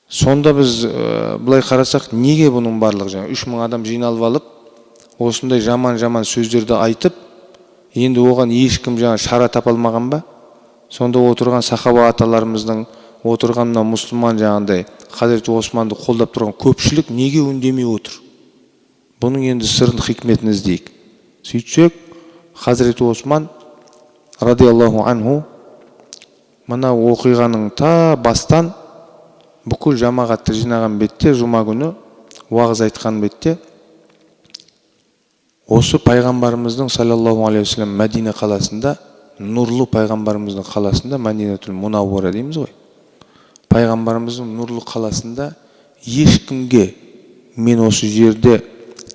[SPEAKER 1] Сонда біз былай қарасақ, неге бұның барлығы жаңағы 3000 адам жиналып алып, осындай жаман сөздерді айтып, енді оған ешкім жаңа шара тапа алмаған ба? Сонда отырған сахаба аталарымыздың, отырған мына мұсылман жаңағыдай Хазіреті Османды қолдап тұрған көпшілік неге үндемей отыр? Бұның енді сырын, хикметін іздейік. Сөйтсек, Хазіреті Осман радиаллаху анху мына оқиғаның та бастан бүкіл жамағатты жинаған бетте, жұма күні уағыз айтқан бетте, осы пайғамбарымыздың саллаллаху алейхи ва саллям Мәдина қаласында, нұрлы пайғамбарымыздың қаласында, Мәдинатул Мунаввара дейміз ғой. Пайғамбарымыздың нұрлы қаласында ешкімге, мен осы жерде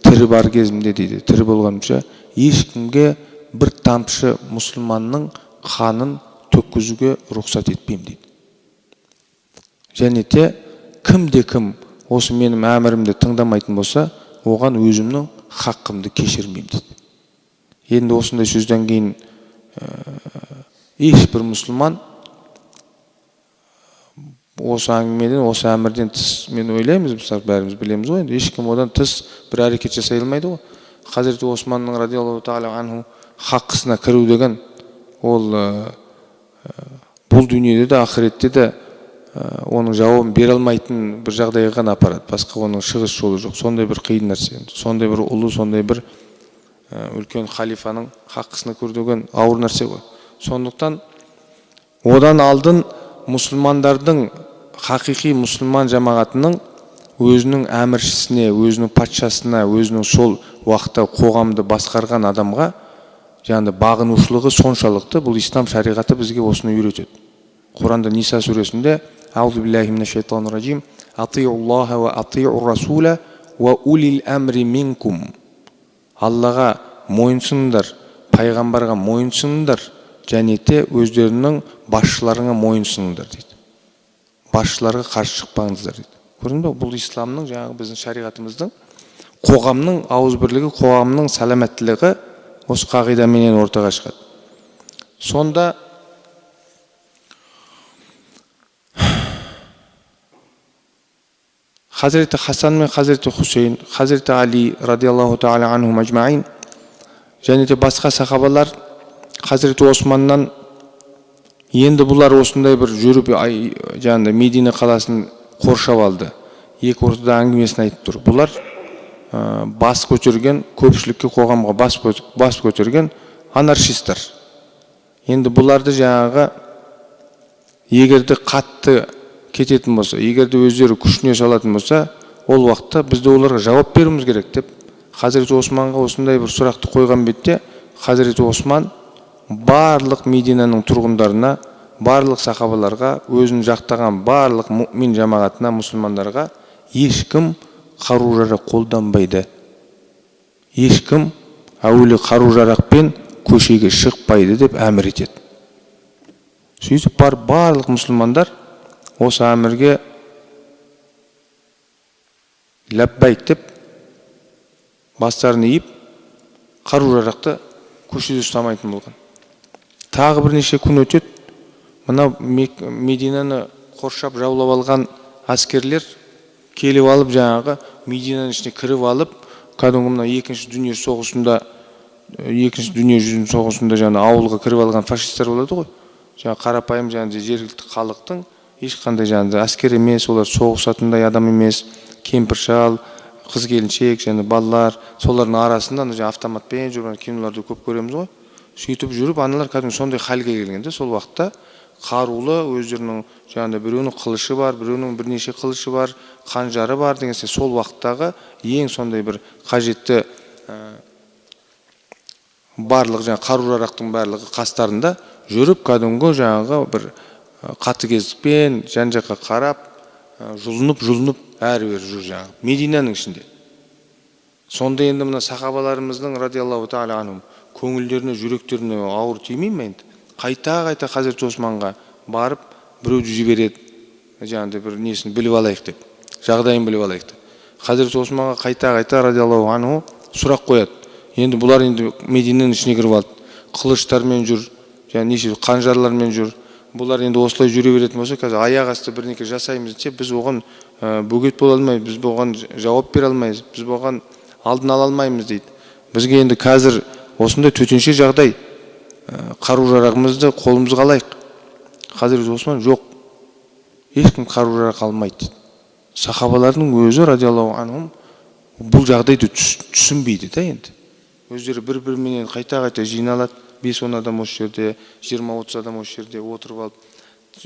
[SPEAKER 1] тірі бар кезімде дейді, тірі болғанымша, ешкімге бір тамшы мұсылманның қанын төккізуге рұқсат етпеймін дейді. Және де кім осы менің әмірімді тыңдамайтын болса, оған өзімнің хақымды кешірмеймін дейді. Енді осындай сөзден кейін ешбір мұсылман осы әңгімеден, осы әмірден тыс, мен ойлаймыз, бәріміз білеміз ғой, ешкім одан тыс бір әрекет жасай алмайды ғой. Хазіреті Османның радиаллаху таала анху хаққысына кіру деген, ол бұл дүниеде де, ақыретте де оның жауабын бере алмайтын бір жағдайға ғана апарады. Басқа оның шығыс жолы жоқ. Сондай бір қиын нәрсе. Сондай бір ұлы, сондай бір үлкен халифаның хаққысына кіру деген ауыр нәрсе ғой. Сондықтан одан алдын мұсылмандардың, хақиқи мұсылман жамағатының өзінің әміршісіне, өзінің патшасына, өзінің сол уақытта қоғамды басқарған адамға жаңағы бағынушылығы соншалықты, бұл ислам шариғаты бізге осыны үйретеді. Құранда Ниса сүресінде Аузу биллахи минаш шайтанир ражим, атиуллаха ва атиур расула ва улил амри минкум. Аллаға мойынсыныңдар, пайғамбарға мойынсыныңдар, және де өздерінің басшыларына мойынсыныңдар дейді. Басшыларға қарсы шықпаңыздар дейді. Көрдіңіз бе? Бұл исламның, жаңағы біздің шариғатымыздың, қоғамның ауызбірлігі, қоғамның сәлеметтілігі осы қағидаменен ортаға шығады. Сонда Хазіреті Хасан мен Хазіреті Хусейн, Хазіреті Али радиаллаху таала анхум ажмаин, және де басқа сахабалар Хазіреті Османнан енді бұлар осындай бір жүріп жаңағыдай Медина қаласын қоршап алды. Екі ортада әңгімесін айтып тұр. Бұлар бас көтерген, көпшілікке, қоғамға бас көтерген анаршистер. Енді бұларды жаңағы егерде қатты кететін болса, егерде өздері күшіне салатын болса, ол уақытта бізде оларға жауап беруіміз керек деп Хазіреті Османға осындай бір сұрақты қойған бетте Хазіреті Осман барлық Мединаның тұрғындарына, барлық сахабаларға, өзін жақтаған барлық мұъмин жамағатына, мұсылмандарға ешкім қару-жарақ қолданбайды. Ешкім әуелі қару-жарақпен көшеге шықпайды деп әмір етеді. Сөйтіп барлық мұсылмандар осы әмірге ләббайк деп бастарын иіп, қару-жарақты көшеде ұстамайтын болған. Тағы бірнеше күн өтеді. Мына Мединаны қоршап жаулап алған әскерлер келіп алып, жаңағы Мединаның ішіне кіріп алып, кәдімгі мына екінші дүние жүзінің соғысында жаңа ауылға кіріп алған фашистер болады ғой. Жаңа қарапайым жаңа жергілікті халықтың ешқандай жаңа әскер емес, олар соғысатындай адам емес, кемпір-шал, қыз-келіншек, және балалар, солардың арасында жаңа автоматпен жүрген киноларды көп көреміз ғой. Сөйтіп жүріп, аналар кәдімгі сондай халге келгенде, сол уақытта қарулы, өздерінің жаңағыдай біреуінің қылышы бар, біреуінің бірнеше қылышы бар, қанжары бар деген сияқты, сол уақыттағы ең сондай бір қажетті барлық жаңа қару-жарақтың барлығы қастарында жүріп, кәдімгі жаңағы бір қатыгездікпен жан-жаққа қарап, жұлынып әрі-бері жүр жаңағы Мединаның ішінде. Сонда енді мына сахабаларымыздың радиаллаху тағала анхум көңілдеріне, жүректеріне ауыр тимей ме енді? Қайта Хазіреті Османға барып, біреуді жібереді, жаңағыдай бір несін біліп алайық деп, жағдайын біліп алайық деп. Хазіреті Османға қайта радиаллаху анху сұрақ қояды. Енді бұлар енді Мединаның ішіне кіріп алды, қылыштармен жүр, жаңа неше қанжарлармен жүр. Бұлар енді осылай жүре беретін болса, қазір аяқ асты бірнеке жасаймыз десе, біз оған бөгет бола алмаймыз, біз оған жауап бере алмаймыз, біз оған алдын ала алмаймыз дейді. Бізге енді қазір осындай төтенше жағдай, қару-жарағымызды қолымызға алайық. Хазіреті Осман жоқ, ешкім қару-жарақ алмайды дейді. Сахабалардың өзі радиаллаху анхум бұл жағдайды түсінбейді да енді. Өздері бір-біріменен қайта жиналады, 5-10 адам осы жерде, 20-30 адам осы жерде отырып алып,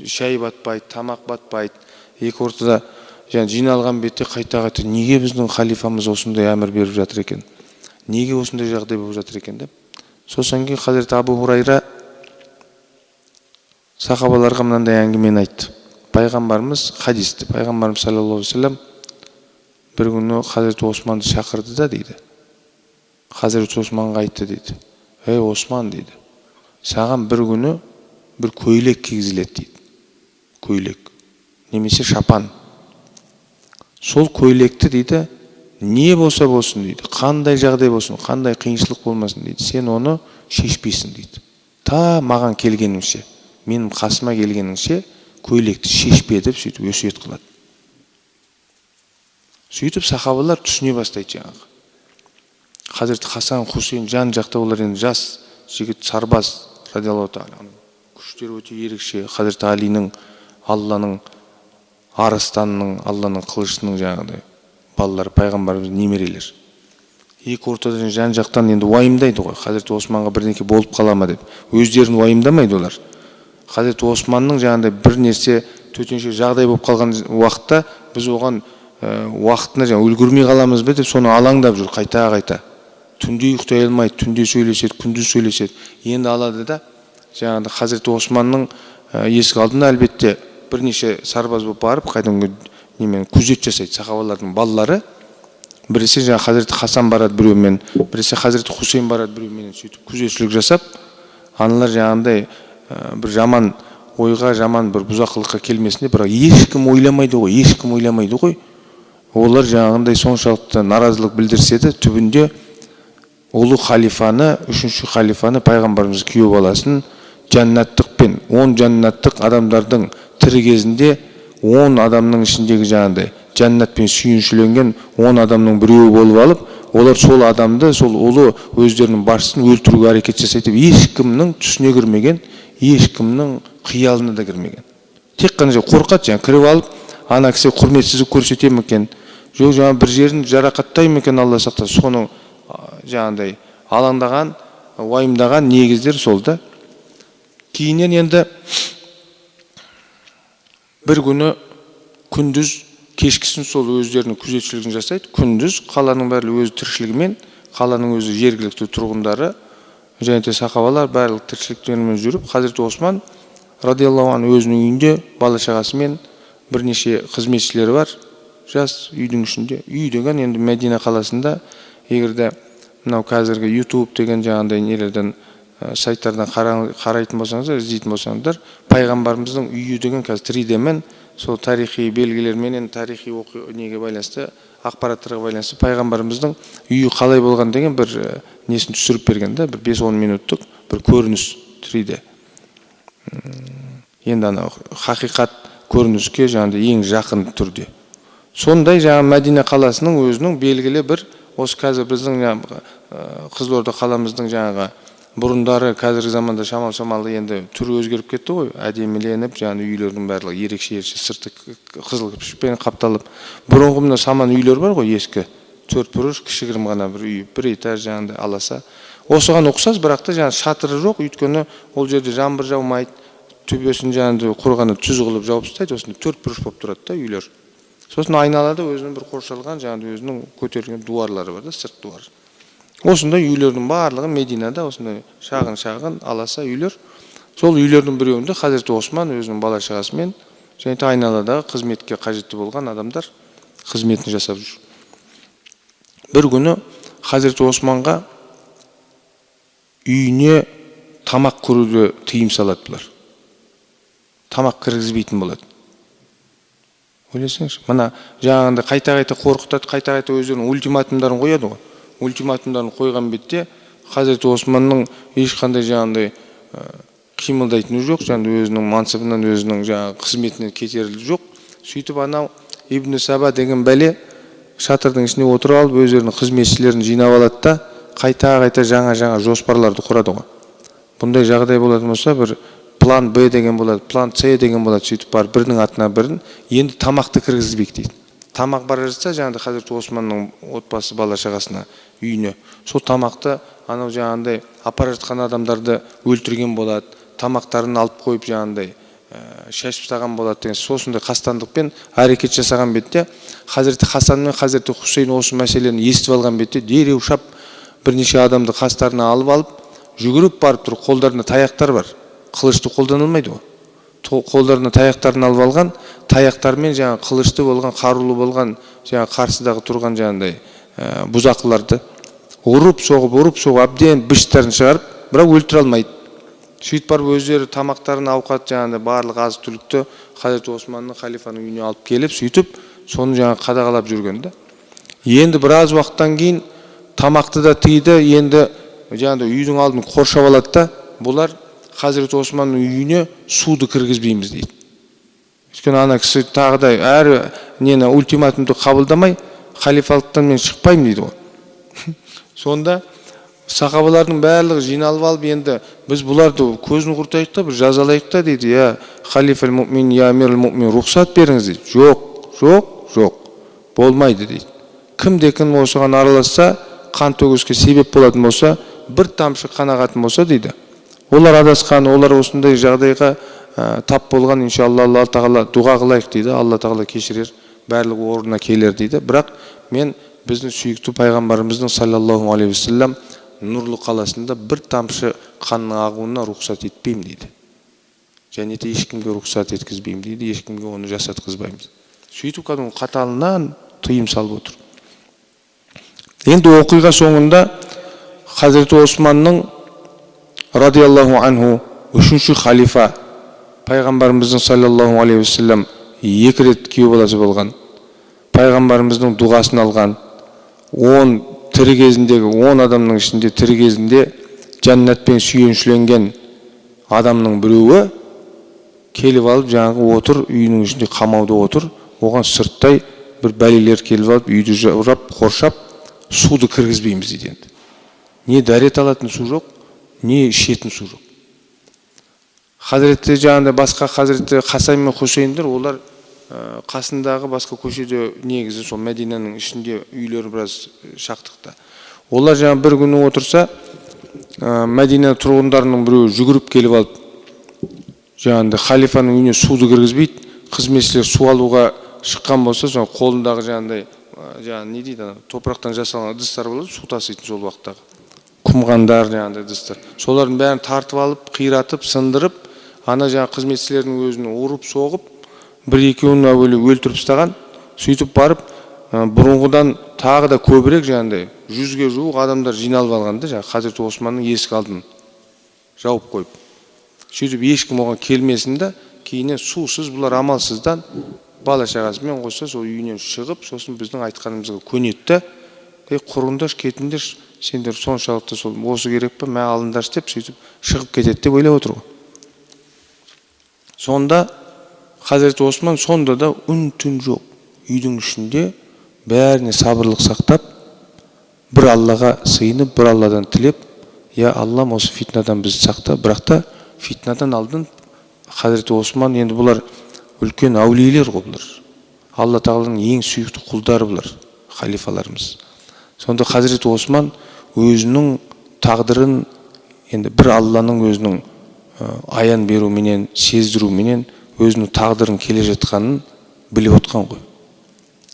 [SPEAKER 1] шай батпайды, тамақ батпайды. Екі ортада жиналған бетте қайта неге біздің халифамыз осындай әмір беріп жатыр екен? Неге осындай жағдай болып жатыр екен деп. Сосын кейін Хазіреті Абу Хурайра сахабаларға мынандай әңгімені айтты. Пайғамбарымыз хадисті, пайғамбарымыз саллаллаху алейхи вассалам бір күні Хазіреті Османды шақырды да дейді. Хазіреті Османға айтты дейді. Ей Осман дейді, саған бір күні бір көйлек кигізіледі дейді. Көйлек, немесе шапан. Сол көйлекті дейді, не болса болсын дейді, қандай жағдай болсын, қандай қиыншылық болмасын дейді, сен оны шешпейсің дейді. Та маған келгеніңше, менің қасыма келгеніңше көйлекті шешпе деп сөйтіп өсиет қылады. Сөйтіп сахабалар түсіне бастайды жаңағы. Хазіреті Хасан, Хусейн жан жақта, олар енді жас жігіт, сарбаз радиаллаху тағала. Күштері өте ерекше. Хазіреті Алиның, Алланың арыстанының, Алланың қылышының жаңағыдай балалары, пайғамбарымыз немерелер. Екі ортада жан жақтан енді уайымдайды ғой. Хазіреті Османға бірдеңе болып қала ма деп. Өздерін уайымдамайды олар. Хазіреті Османның жаңағыдай бір нәрсе төтенше жағдай болып қалған уақытта біз оған уақытына үлгермей қаламыз ба деп соны алаңдап жүр қайта. Түнде ұйықтай алмайды, түнде сөйлеседі, күндіз сөйлеседі. Енді алады да жаңағыдай Хазіреті Османның есік алдында әлбетте бірнеше сарбаз болып барып, қайдамғы немен күзет жасайды. Сахабалардың балалары біресе жаңа Хазіреті Хасан барады біреумен, біресе Хазіреті Хусейн барады біреумен, сөйтіп күзетшілік жасап, аналар жаңағыдай бір жаман ойға, жаман бір бұзақылыққа келмесінде, бірақ ешкім ойламайды ғой. Олар жаңағындай соншалықты наразылық білдірседі, түбінде ұлы халифаны, үшінші халифаны, пайғамбарымыз күйеу баласын жәннаттықпен, 10 жәннаттық адамдардың тірі кезінде 10 адамның ішіндегі жаңағыдай жәннатпен сүйіншіленген 10 адамның біреуі болып алып, олар сол адамды, сол ұлы өздерінің басшысын өлтіруге әрекет жасайды деп ешкімнің түсіне кірмеген, ешкімнің қиялына да кірмеген. Тек қана қорқады, кіріп алып, ана кісі құрметсіздік көрсете ме екен, жоқ бір жерін жарақаттай ма екен, Алла сақтасын. Соның жаңағыдай алаңдаған, уайымдаған негіздер сол да. Кейіннен енді Bir күні күндіз кешкісін сол өздерінің күзетшілігін жасайды. Күндіз қаланың барлығы өз тіршілігімен, қаланың өзі жергілікті тұрғындары және де сахабалар барлық тіршіліктерімен жүріп, Хазіреті Осман радиаллаху анху өзінің үйінде бала шағасымен бірнеше қызметшілері бар. Жас үйдің ішінде. Үй деген енді Мәдина қаласында, егерде мынау қазіргі YouTube деген жаңағындай нелерден сайттардан қарайтын болсаңыздар, іздейтін болсаңыздар, пайғамбарымыздың үйі деген қазір 3D-мен сол тарихи белгілерменен, тарихи неге байланысты, ақпараттарға байланысты пайғамбарымыздың үйі қалай болған деген бір несін түсіріп берген да, бір 5-10 минуттық бір көрініс 3D. Енді анау хақиқат көрініске жаңағыдай ең жақын түрде. Сондай жаңа Мәдина қаласының өзінің белгілі бір, осы қазір біздің Қызылорда қаламыздың жаңағы бұрындары қазіргі заманда шамалы енді түрі өзгеріп кетті ғой, әдеміленіп, жаңа үйлердің барлығы ерекше сырты қызыл кірпішпен қапталып. Бұрынғы мына саман үйлер бар ғой, ескі 4 бұрыш кішігірім ғана бір үй, бір этаж жаңағындай аласа. Осыған ұқсас, бірақ та жаңа шатыры жоқ, өйткені ол жерде жаңбыр жаумайды, төбесін жаңа құрғаны түз қылып жауып тастайды, осында 4 бұрыш болып тұрады да үйлер. Сосын айналада өзінің бір қоршалған жаңа өзінің көтерілген дуарлары бар да, сырт дуар. Осындай үйлердің барлығы Мединада осындай шағын аласа үйлер. Сол үйлердің біреуінде Хазіреті Осман өзінің бала шағасымен және де айналадағы қызметке қажетті болған адамдар қызметін жасап жүр. Бір күні Хазіреті Османға үйіне тамақ кіруді тыйым салады бұлар. Тамақ кіргізбейтін болады. Ойласаңызшы, мына жаңағында қайта-қайта қорқытады, қайта-қайта өздерінің ультиматумдарын қояды ғой. Ультиматумдарын қойған бетте Хазіреті Османның ешқандай жаңағындай қимылдайтыны жоқ, жаңағындай өзінің мансабынан, өзінің жаңағы қызметінен кетерілі жоқ. Сөйтіп анау Ибн Саба деген бәле шатырдың ішіне отырып алып, өздерінің қызметшілерін жинап алады да, қайта-қайта жаңа жоспарларды құрады ғой. Бұндай жағдай болатын болса, бір план Б деген болады, план С деген болады, сөйтіп бар бірінің атына бірін, енді тамақты кіргізбек дейді. Тамақ бара жатса, жаңағыдай Хазіреті Османның отбасы бала шағасына үйіне. Сол тамақты анау жаңағыдай апара жатқан адамдарды өлтірген болады, тамақтарын алып қойып жаңағыдай шашып тастаған болады деген сосындай қастандықпен әрекет жасаған бетте Хазіреті Хасан мен Хазіреті Хусейн осы мәселені естіп алған бетте дереу шап бірнеше адамды қастарына алып жүгіріп барып тұр, қолдарында таяқтар бар. Қылышты қолданылмайды ғой. Қолдарына таяқтарын алып алған, таяқтармен жаңа қылышты болған, қарулы болған, жаңа қарсыдағы тұрған жаңағыдай бұзақыларды ұрып соғып әбден быштарын шығарып, бірақ өлтіре алмайды. Сөйтіп барып өздері тамақтарын, ауқат жаңағыдай барлық азық түлікті Хазіреті Османның халифаның үйіне алып келіп, сөйтіп соны жаңа қадағалап жүрген да. Енді біраз уақыттан кейін тамақты да тыйды, енді жаңағыдай үйдің алдын қоршап алады да, бұлар Хазіреті Османның үйіне суды кіргізбейміз дейді. Өйткені ана кісі тағы да әрі нені ультиматумды қабылдамай, халифалықтан мен шықпаймын дейді ғой. Сонда сахабалардың барлығы жиналып алып, енді біз бұларды көзін құртайық та, бір жазалайық та дейді. Я халифал муъмин, я амирул муъмин, рұқсат беріңіз дейді. Жоқ, болмайды дейді. Кім-кім осыған араласса, қан төгіске себеп болатын болса, бір тамшы қан ағатын болса дейді. Олар адасқан, олар осындай жағдайға тап болған, иншалла Алла тағала дуға қылайық дейді. Алла тағала кешірер, барлығы орнына келер дейді. Бірақ мен біздің сүйікті пайғамбарымыздың саллаллаху алейхи вассалам Нұрлы қаласында бір тамшы қанның ағуына рұқсат етпеймін дейді. Және де ешкімге рұқсат еткізбеймін дейді, ешкімге оны жасатқызбаймыз. Сөйтіп кәдімгі қаталынан тыйым салып отыр. Енді оқиға соңында Хазіреті Османның радиаллаху анху үшінші халифа пайғамбарымыздың саллаллаху алейхи вассалам 2 рет күйеу баласы болған, пайғамбарымыздың дұғасын алған, 10 тірі кезіндегі 10 адамның ішінде тірі кезінде жәннатпен сүйеншіленген адамның біреуі келіп алып жаңағы отыр, үйінің ішінде қамауда отыр, оған сырттай бір бәлелер келіп алып үйді жаурап, қоршап, суды кіргізбейміз дейді. Не дәрет алатын су жоқ, не ішетін су жоқ. Хазіреті жаңағыдай басқа Хазіреті Хасан мен Хусейндер, олар қасындағы басқа көшеде негізі сол Мәдинаның ішінде үйлері біраз шақтықта. Олар жаңа бір күні отырса, Мәдина тұрғындарының біреуі жүгіріп келіп алып, жаңағыдай халифаның үйіне суды кіргізбейді, қызметшілер су алуға шыққан болса, жаңа қолындағы жаңағыдай не дейді, топырақтан жасалған ыдыстар болады, су таситын сол уақыттағы. Құмғандар жаңағыдай ыдыстар. Солардың бәрін тартып алып, қиратып, сындырып, ана жаңа қызметшілердің өзін ұрып, соғып, бір-екеуін әуелі өлтіріп тастаған. Сөйтіп барып, бұрынғыдан тағы да көбірек жаңағыдай 100-ге жуық адамдар жиналып алғанда, жаңа Хазіреті Османның есік алдын жауып қойып. Сөйтіп ешкім оған келмесін де, кейіннен сусыз, бұлар амалсыздан бала шағасымен қоса сол үйінен шығып, сосын біздің айтқанымызға көнетті. Құрыңдар, кетіңдер, сендер соншалықты сол осы керек пе, мә алыңдар деп сөйтіп шығып кетеді деп ойлап отыр ғой. Сонда Хазіреті Осман сонда да үн-түн жоқ. Үйдің ішінде бәріне сабырлық сақтап, бір Аллаға сыйынып, бір Алладан тілеп, я Аллам осы фитнадан бізді сақта, бірақ та фитнадан алдын Хазіреті Осман, енді бұлар үлкен әулиелер ғой бұлар. Алла Тағаланың ең сүйікті құлдары бұлар, халифаларымыз. Сонда Хазіреті Осман өзінің тағдырын енді бір Алланың өзінің аян беруменен, сездіруменен өзінің тағдырын келе жатқанын біліп отқан ғой.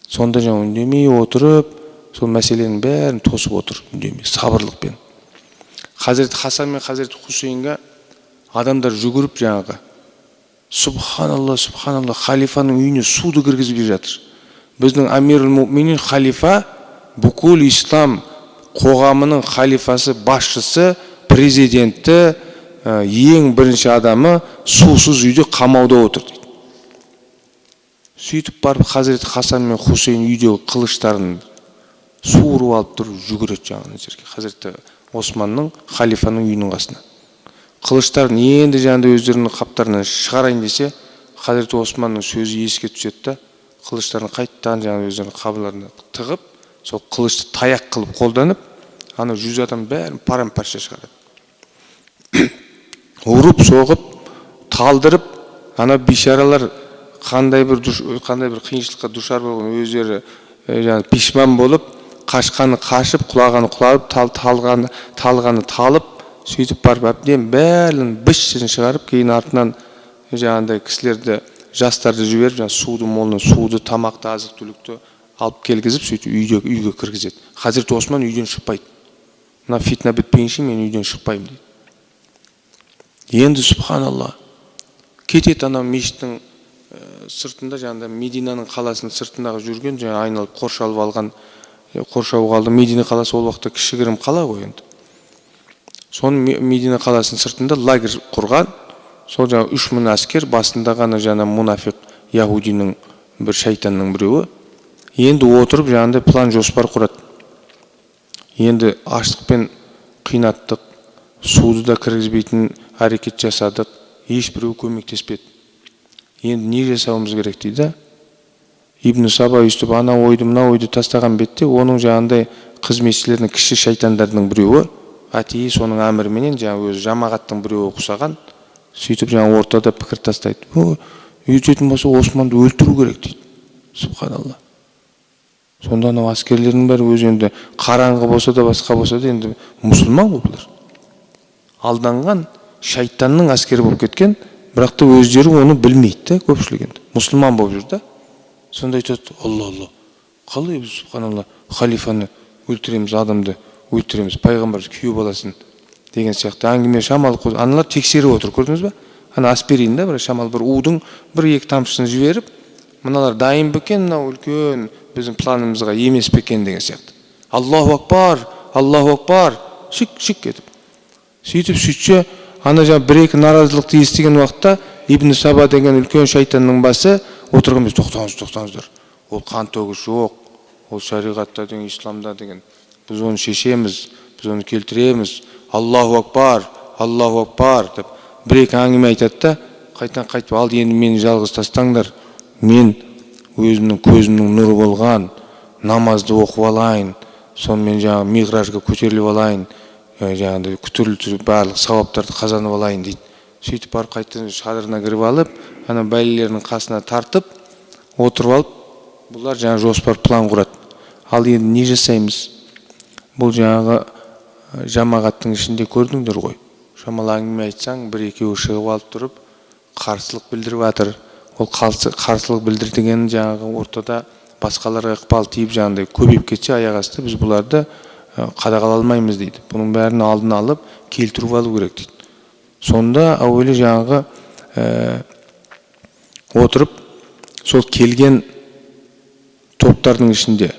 [SPEAKER 1] Сонда жаңа үндемей отырып, сол мәселенің бәрін тосып отыр, үндемей, сабырлықпен. Хазіреті Хасан мен Хазіреті Хусейнге адамдар жүгіріп жаңағы, Субханалла, Субханалла, халифаның үйіне суды кіргізбей жатыр. Біздің Амирул Муъминин халифа, бүкіл ислам қоғамының халифасы, басшысы, президенті, ең бірінші адамы сусыз үйде қамауда отыр дейді. Сөйтіп барып Хазіреті Хасан мен Хусейн үйдегі қылыштарын суырып алып тұрып жүгіреді жаңағы жерге. Хазіреті Османның халифаның үйінің қасына. Қылыштарын енді жаңағыдай өздерінің қаптарынан шығарайын десе, Хазіреті Османның сөзі еске түседі да, қылыштарын қайттан жаңағы өздерінің қабыларына тығып, сол қылышты таяқ қылып қолданып, ана 100 адам бәрін парам-парша шығарады. Ұрып, соғып, талдырып, ана бейшаралар қандай бір қиыншылыққа душар болған өздері пишман болып, қашқаны қашып, құлағаны құлап, талғаны талып, сөйтіп барып әбден бәрін бішін шығарып, кейін артынан жаңағыдай кісілерді, жастарды жіберіп, суды молынан, суды, тамақты, азық-түлікті алып келгізіп, сөйтіп үйге кіргізеді. Хазіреті Осман үйден шықпайды. Мына фитна бітпейінше мен үйден шықпаймын дейді. Енді Субханалла, кетеді ана мешіттің сыртында, жаңағыдай Мединаның қаласының сыртындағы жүрген, жаңа айналып қоршалып алған, қоршауға алды. Медина қаласы ол уақытта кішігірім қала ғой енді. Соның Медина қаласының сыртында лагерь құрған. Сол жаңа 3000 әскер, басында ғана жаңа мунафиқ яһудиның бір шайтанның біреуі. Енді отырып жаңағыдай план жоспар құрады. Енді аштықпен қинаттық, суды да кіргізбейтін әрекет жасадық, ешбіреу көмектеспеді. Енді не жасауымыз керек дейді. Ибн Саба өстіп ана ойды, мына ойды тастаған бетте, оның жаңағыдай қызметшілерінің кіші шайтандардың біреуі, әтейі соның әмірменен жаңа өзі жамағаттың біреуі құсаған, сөйтіп жаңа ортада пікір тастайды. Өйтетін болса Османды өлтіру керек дейді. Субханалла. Сонда анау әскерлердің бәрі өзі енді қараңғы болса да басқа болса да енді мұсылман ғой бұлар. Алданған шайтанның әскері болып кеткен, бірақ та өздері оны білмейді, көпшілік енді. Мұсылман болып жүр да. Сонда айтады, Алла, қалай біз Субханалла халифаны өлтіреміз, адамды өлтіреміз, пайғамбар күйеу баласын деген сияқты әңгіме шамал қойды. Аналар тексеріп отыр, көрдіңіз бе? Ана аспирин да, бір шамал бір удың бір-екі тамшысын жіберіп, мыналар дайын бекен, мынау үлкен біздің планымызға емес бекен деген сияқты. Аллаху акбар, шик кетіп. Сөйтіп, ана жаңа бір-екі наразылықты естіген уақытта Ибн Саба деген үлкен шайтанның басы отырған біз, тоқтаңыздар. Ол қан төгіс жоқ, ол шариғатта деген, исламда деген. Біз оны шешеміз, біз оны келтіреміз. Аллаху акбар деп бір-екі әңгіме айтады да, қайтып ал енді мені жалғыз тастаңдар. Мен өзімнің көзімнің нұры болған, намазды оқып алайын, сонымен жаңағы миғражға көтеріліп алайын, жаңағыдай күтірілтіп барлық сауаптарды қазанып алайын дейді. Сөйтіп барып қайтадан шадырына кіріп алып, ана бәлелерінің қасына тартып, отырып алып, бұлар жаңа жоспар план құрады. Ал енді не жасаймыз? Бұл жаңағы жамағаттың ішінде көрдіңдер ғой. Шамал әңгіме айтсаң, бір-екеуі шығып алып тұрып, қарсылық білдіріп жатыр. ол қарсылық білдірген жаңағы ортада басқаларға ықпал тиіп жаңағыдай көбейіп кетсе аяқ асты біз бұларды қадағалай алмаймыз дейді. Бұның бәрін алдын алып келтіріп алу керек дейді. Сонда әуелі жаңағы отырып сол келген топтардың ішінде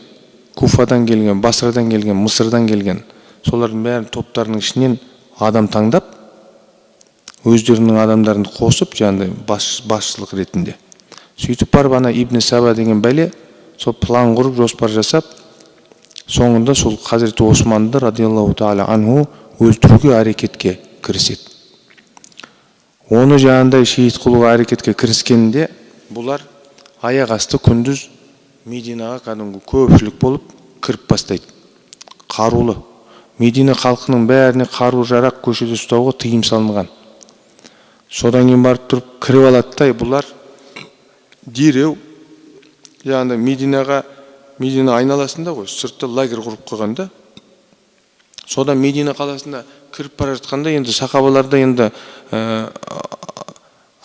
[SPEAKER 1] Куфадан келген, Басрадан келген, Мысырдан келген солардың бәрін топтарының ішінен адам таңдап өздерінің адамдарын қосып жаңағыдай басшылық ретінде. Сөйтіп барып ана Ибн Саба деген бәле сол план құрып жоспар жасап соңында сол Хазіреті Османды радиаллаху таала анху өлтіруге әрекетке кіріседі. Оны жаңағыдай шейіт қылуға әрекетке кіріскенде бұлар аяқ асты күндіз Мединаға кәдімгі көпшілік болып кіріп бастайды. Қарулы. Медина халқының бәріне қару жарақ көшеде ұстауға тыйым салынған. Содан кейін барып тұрып кіріп алаттай бұлар дереу яғни Медина айналасында ғой сыртта лагерь құрып қойғанда. Содан Медина қаласында кіріп бара жатқанда енді сахабаларда енді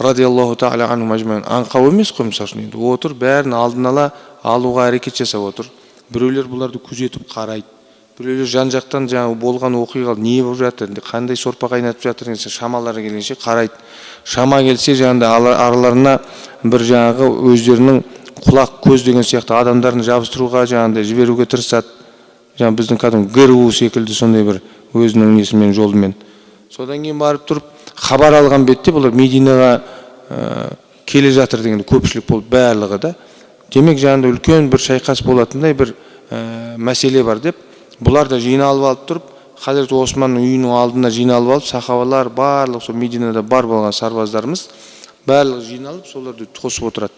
[SPEAKER 1] радиаллаху таала анхум ажмаин аңқау емес қой, мысалы үшін енді отыр бәрін алдын ала алуға әрекет жасап отыр. Біреулер бұларды күзетіп қарайды. Біреулер жан-жақтан жаңағы болған оқиға не болып жатыр, қандай сорпа қайнатып жатыр деген шамалары келгенше қарайды. Шама келсе жаңағыдай араларына бір жаңағы өздерінің құлақ көз деген сияқты адамдарын жабыстыруға жаңағыдай жіберуге тырысады. Жаңа біздің кәдімгі ГРУ секілді сондай бір өзінің несімен жолымен. Содан кейін барып тұрып хабар алған бетте бұлар Мединаға келе жатыр деген көпшілік болып барлығы да. Демек жаңағыдай үлкен бір шайқас болатындай бір мәселе бар деп бұлар да жиналып алып тұрып Хазіреті Османның үйінің алдына жиналып алып сахабалар барлық сол Мединада бар болған сарбаздарымыз барлығы жиналып соларды тосып отырады.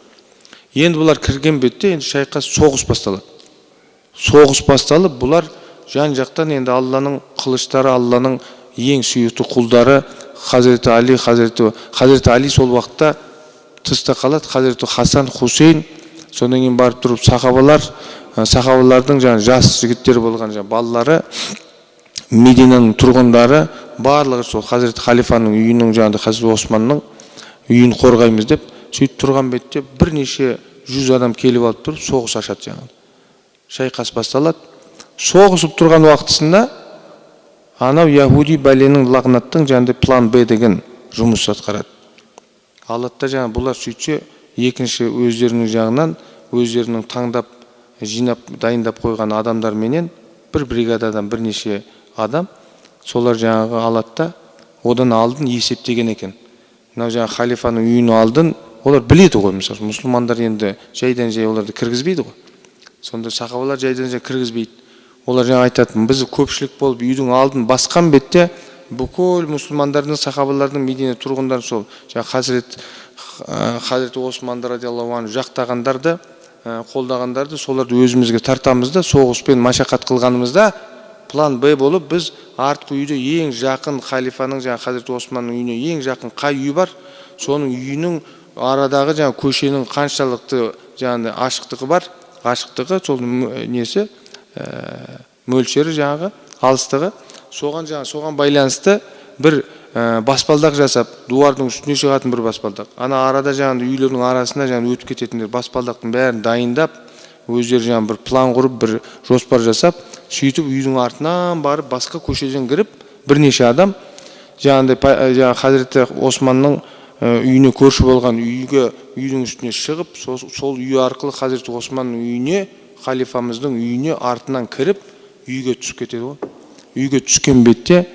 [SPEAKER 1] Енді бұлар кірген бетте енді шайқас соғыс басталады. Соғыс басталып бұлар жан-жақтан енді Алланың қылыштары, Алланың ең сүйікті құлдары Хазіреті Али сол уақытта тыста қалады. Хазіреті Хасан, Хусейн, содан кейін барып тұрып сахабалардың жас жігіттері болған балалары, Мединаның тұрғындары барлығы сол Хазіреті халифаның үйінің Хазіреті Османның үйін қорғаймыз деп сөйтіп тұрған бетте бірнеше 100 адам келіп алып тұрып соғыс ашады жаңағы. Шайқас басталады. Соғысып тұрған уақытысында анау Яхуди бәленің лағнаттың жаңағыдай план Б деген жұмыс атқарады. Аллатта жаңағы бұлар сөйтсе екінші өздерінің жағынан өздерінің таңдап жинап дайындап қойған адамдар менен бір бригададан бірнеше адам солар жаңағы Аллатта одан алдын есептеген екен. Мынау жаңағы халифаның үйінің алдын олар біледі ғой, мысалы мұсылмандар енді жайдан жай оларды кіргізбейді ғой. Сонда сахабалар жайдан жай кіргізбейді. Олар жаңа айтатын, біз көпшілік болып үйдің алдын басқан бетте бүкіл мұсылмандардың сахабалардың Медина тұрғындары сол Хазіреті Османды радиаллаху анху жақтағандарды, қолдағандарды соларды өзімізге тартамыз да соғыспен машақат қылғанымызда план Б болып біз артқы үйде ең жақын халифаның Хазіреті Османның үйіне ең жақын қай үй бар, соның үйінің арадағы көшенің қаншалықты ашықтығы бар, ашықтығы сол несі мөлшері алыстығы соған байланысты бір баспалдақ жасап дуардың үстіне шығатын бір баспалдақ. Ана арада үйлердің арасында өтіп кететіндер баспалдақтың бәрін дайындап өздері бір план құрып бір жоспар жасап сөйтіп үйдің артынан барып басқа көшеден кіріп бірнеше адам Хазіреті Османның үйіне көрші болған үйдің үстіне шығып сол үй арқылы Хазіреті Османның үйіне халифамыздың үйіне артынан кіріп үйге түсіп кетеді ғой. Үйге түскен бетте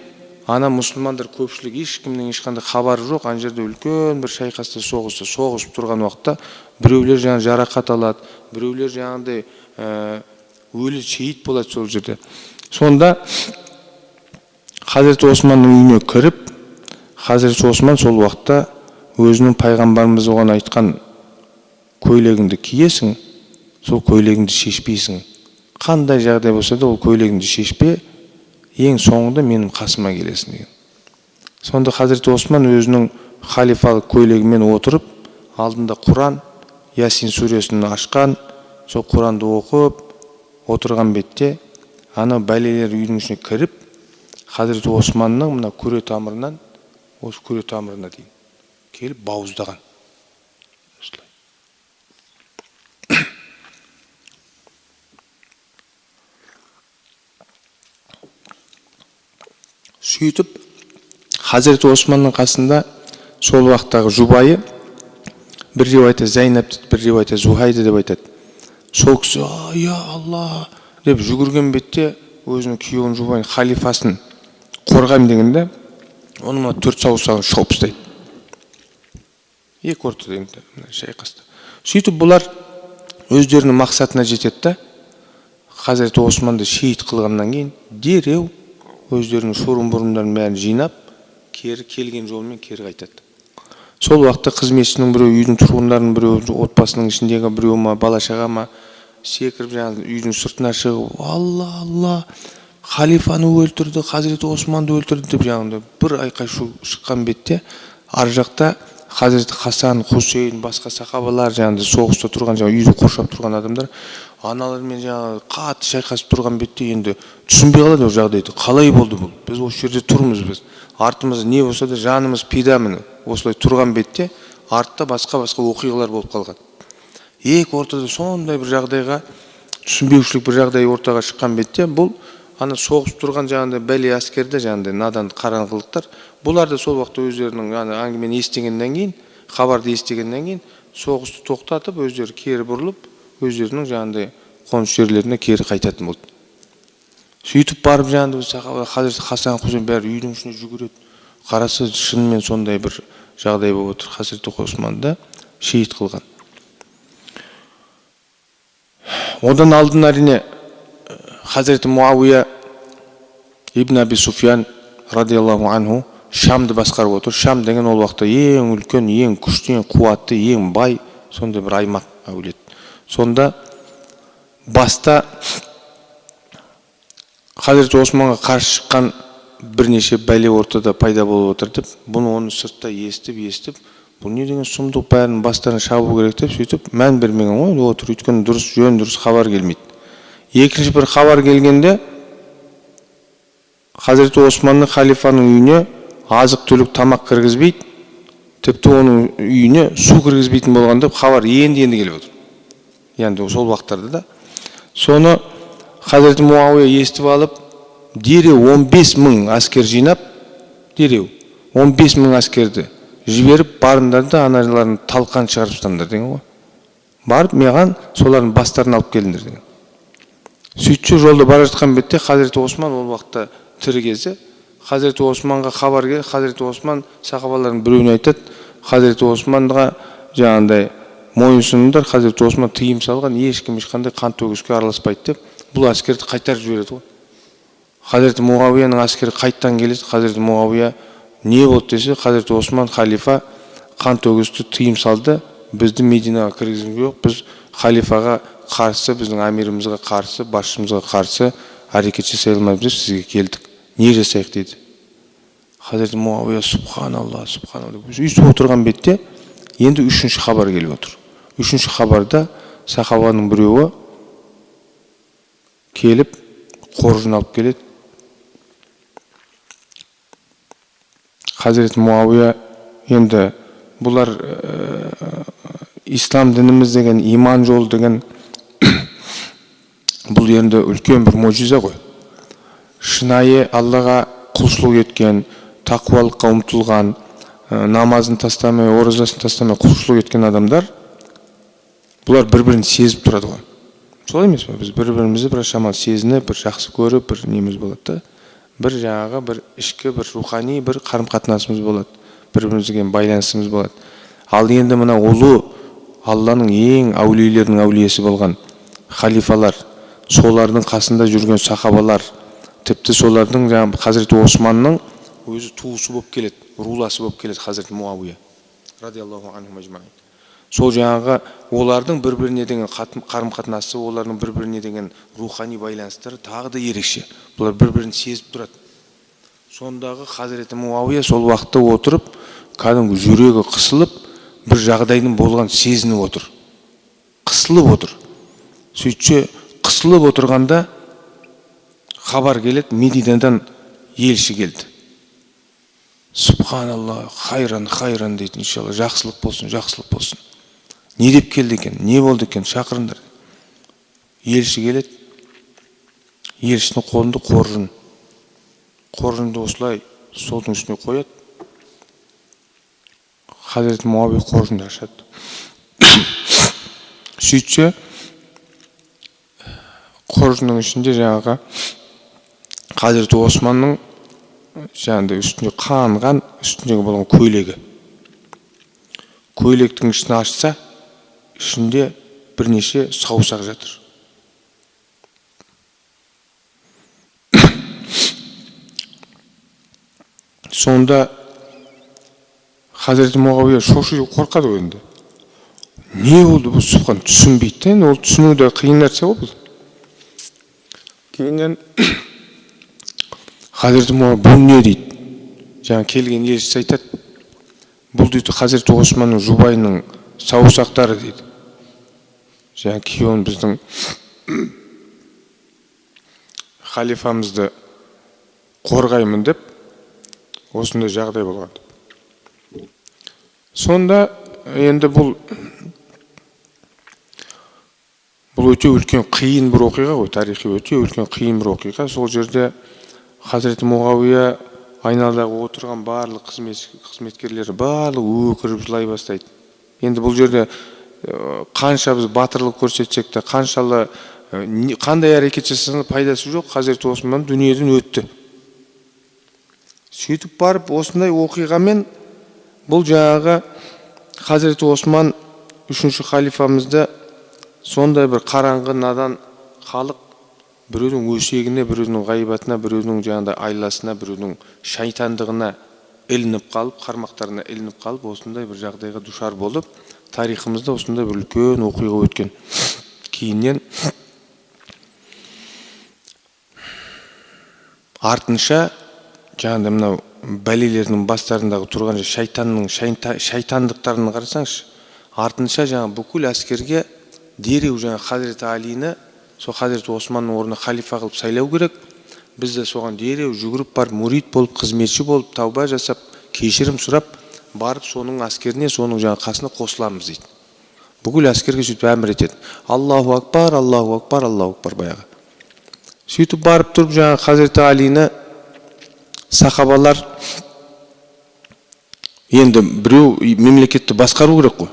[SPEAKER 1] ана мұсылмандар көпшілік ешкімнің ешқандай хабары жоқ. Ана жерде үлкен бір шайқаста соғысып тұрған уақытта біреулер жарақат алады, біреулер өлі шейіт болады сол жерде. Сонда Хазіреті Османның үйіне кіріп, Хазіреті Осман сол уақытта өзінің пайғамбарымыз оған айтқан көйлегіңді киесің, сол көйлегіңді шешпейсің. Қандай жағдай болса да ол көйлегіңді шешпе, ең соңында менің қасыма келесің деген. Сонда Хазіреті Осман өзінің халифалық көйлегімен отырып, алдында Құран, Ясин сүресін ашқан, сол Құранды оқып отырған бетте ана бәлелер үйдің ішіне кіріп, Хазіреті Османның мына көре тамырынан осы көре тамырына дейін келіп бауыздаған. Сөйтіп Хазіреті Османның қасында сол уақыттағы жұбайы, бір риуаятта Зайнап дейді, бір риуаятта Зухайда деп айтады. Сол кісі я Алла деп жүгірген бетте өзінің күйеуін, жұбайын, халифасын қорғаймын дегенде оның 4 саусағын шауып тастайды. Екі ортада шайқаста. Сөйтіп бұлар өздерінің мақсатына жетеді. Хазіреті Османды шейіт қылғаннан кейін дереу өздерінің шорын-бұрындарын бәрін жинап, кері келген жолмен кері қайтады. Сол уақытта қызметшінің біреу, үйдің тұрғындарының біреу, отбасының ішіндегі біреу ма, бала-шаға ма секіріп жаңағы үйдің сыртына шығып, Алла, халифаны өлтірді, Хазіреті Османды өлтірді деп жаңағыдай бір айқай шу шыққан бетте, ар жақта Хазіреті Хасан, Хусейн, басқа сахабалар жаңағыдай соғыста тұрған, жаңағы үйді қоршап тұрған адамдар аналармен жаңағы қатты шайқасып тұрған бетте енді түсінбей қалады ол жағдайды. Қалай болды бұл? Біз осы жерде тұрмыз, біз артымызда не болса да жанымыз пида міне. Осылай тұрған бетте артта басқа оқиғалар болып қалған. Екі ортада сондай бір жағдайға, түсінбеушілік бір жағдай ортаға шыққан бетте бұл ана соғысып тұрған жаңағыдай бәле әскерде жаңағыдай надан қараңғылықтар, бұлар да сол уақытта өздерінің әңгімені естігеннен кейін, хабарды естігеннен кейін соғысты тоқтатып, өздері кері бұрылып, өздерінің жаңағыдай қоныс жерлеріне кері қайтатын болды. Сөйтіп барып жаңағыдай Хазіреті Хасан, Хусейн бәрі үйдің ішіне жүгіреді. Қарасы шынымен сондай бір жағдай болып отыр. Хазіреті Османды шейіт қылған. Одан алдын әрине Хазіреті Муауия ибн Аби Суфиян радиаллаху анху Шамды басқарып отыр. Шам деген ол уақытта ең үлкен, ең күшті, ең қуатты, ең бай сондай бір аймақ әулет. Сонда баста Хазіреті Османға қарсы шыққан бірнеше бәле ортада пайда болып отыр деп, бұны оны сыртта естіп, бұл не деген сұмдық, бәрінің бастарына шабу керек деп, сөйтіп мән бермеген ғой, отыр, өйткені дұрыс, жөн дұрыс хабар келмейді. Екінші бір хабар келгенде Хазіреті Османның халифаның үйіне азық-түлік тамақ кіргізбейді, тіпті оның үйіне су кіргізбейтін болған деп хабар енді келіп отыр. Енді сол уақыттарда да. Соны Хазіреті Муауия естіп алып, дереу 15 мың әскер жинап, дереу 15 мың әскерді жіберіп, барындар да аналарын талқан шығарып тастаңдар деген ғой. Барып, маған солардың бастарын алып келіңдер деген. Сөйтсе жолда бара жатқан бетте Хазіреті Осман ол уақытта тірі кезі, Хазіреті Османға хабар келді. Хазіреті Осман сахабалардың біреуіне айтады, Хазіреті Османға жаңағыдай мойынсұныңдар, Хазіреті Осман тыйым салған, ешкім ешқандай қан төгіске араласпайды деп, бұл әскерді қайтарып жібереді ғой. Хазіреті Муауияның әскері қайттан келеді. Хазіреті Муауия не болды десе, Хазіреті Осман халифа қан төгісті тыйым салды, бізді Мединаға кіргізген жоқ, біз халифаға қарсы, біздің әмірімізге қарсы, басшымызға қарсы әрекет жасай алмаймыз деп сізге келдік. Не жасайық дейді. Хазіреті Муауия субханалла, өйстіп отырған бетте енді үшінші хабар келіп отыр. Үшінші хабарда сахабаның біреуі келіп қоржын алып келеді. Хазіреті Муауия енді бұлар ислам дініміз деген, иман жол деген бұл енді үлкен бір мөжиза ғой. Шынайы Аллаға құлшылық еткен, тақуалыққа ұмтылған, намазын тастамай, оразасын тастамай құлшылық еткен адамдар, бұлар бір-бірін сезіп тұрады ғой. Солай емес пе? Біз бір-бірімізді бір шамал сезініп, бір жақсы көріп, бір неміз болады. Бір жаңағы бір ішкі, бір рухани, бір қарым-қатынасымыз болады. Бір-бірімізге байланысымыз болады. Ал енді мына ұлы Алланың ең әулиелерінің әулиесі болған халифалар, солардың қасында жүрген сахабалар, тіпті солардың жаңағы Хазіреті Османның өзі туысы болып келеді, руласы болып келеді Хазіреті Муауия радиаллаху анху мәжмәин. Сол жаңағы олардың бір-біріне деген қарым-қатынасы, олардың бір-біріне деген рухани байланыстары тағы да ерекше. Бұлар бір-бірін сезіп тұрады. Сондағы Хазіреті Муауия сол уақытта отырып, кәдімгі жүрегі қысылып, бір жағдайдың болған сезініп отыр. Қысылып отыр. Сөйтсе, қысылып отырғанда хабар келеді, Мединадан елші келді. Субханалла, хайран дейді, иншалла, жақсылық болсын. Не деп келді екен, не болды екен, шақырыңдар. Елші келеді, елшінің қолында қоржын. қоржынды осылай столдың үстіне қояды. Хазіреті Муавия қоржынды ашады. Сөйтсе, қоржынның ішінде жаңағы Хазіреті Османның жаңағыдай үстінде қанған, үстіндегі болған көйлегі. Көйлектің ішін ашса, ішінде бірнеше саусақ жатыр. Сонда Хазіреті Муавия шошып қорқады ғой енді. Не болды бұл Субхан? Түсінбейді. Ол түсінуде қиын нәрсе ғой бұл. Кейіннен Хазіреті Муавия бұл не дейді? Жаңа келген елшісі айтады. Бұл дейді Хазіреті Османның жұбайының саусақтары дейді. Жаңа күйеуін біздің халифамызды қорғаймын деп осындай жағдай болған. Сонда енді бұл өте үлкен қиын бір оқиға ғой, тарихи өте үлкен қиын бір оқиға. Сол жерде Хазіреті Муавия айналадағы отырған барлық қызметкерлері барлығы өкіріп жылай бастайды. Енді бұл жерде қанша біз батырлық көрсетсек те, қандай әрекет жасасаң пайдасы жоқ. Хазіреті Осман дүниеден өтті. Сөйтіп барып осындай оқиғамен бұл жаңағы Хазіреті Осман үшінші халифамызды сондай бір қараңғы надан халық біреудің өсегіне, біреудің ғайбатына, біреудің жаңағыдай айласына, біреудің шайтандығына ілініп қалып, қармақтарына ілініп қалып, осындай бір жағдайға душар болып, тарихымызда осындай бір үлкен оқиға өткен. Кейіннен артынша жаңағыдай мынау бәлелердің бастарындағы тұрған шайтандықтарын қарасаңшы, артынша жаңа бүкіл әскерге дереу жаңа Хазіреті Алині, сол Хазіреті Османның орнына халифа қылып сайлау керек. Біз де соған дереу жүгіріп барып, мурид болып, қызметші болып, тауба жасап, кешірім сұрап, барып соның әскеріне, соның жаңа қасына қосыламыз дейді. Бүкіл әскерге сөйтіп әмір етеді. Аллаху акбар, Аллаху акбар, Аллаху акбар баяғы. Сөйтіп барып тұрып жаңа Хазіреті Алині сахабалар енді біреу мемлекетті басқару керек қой.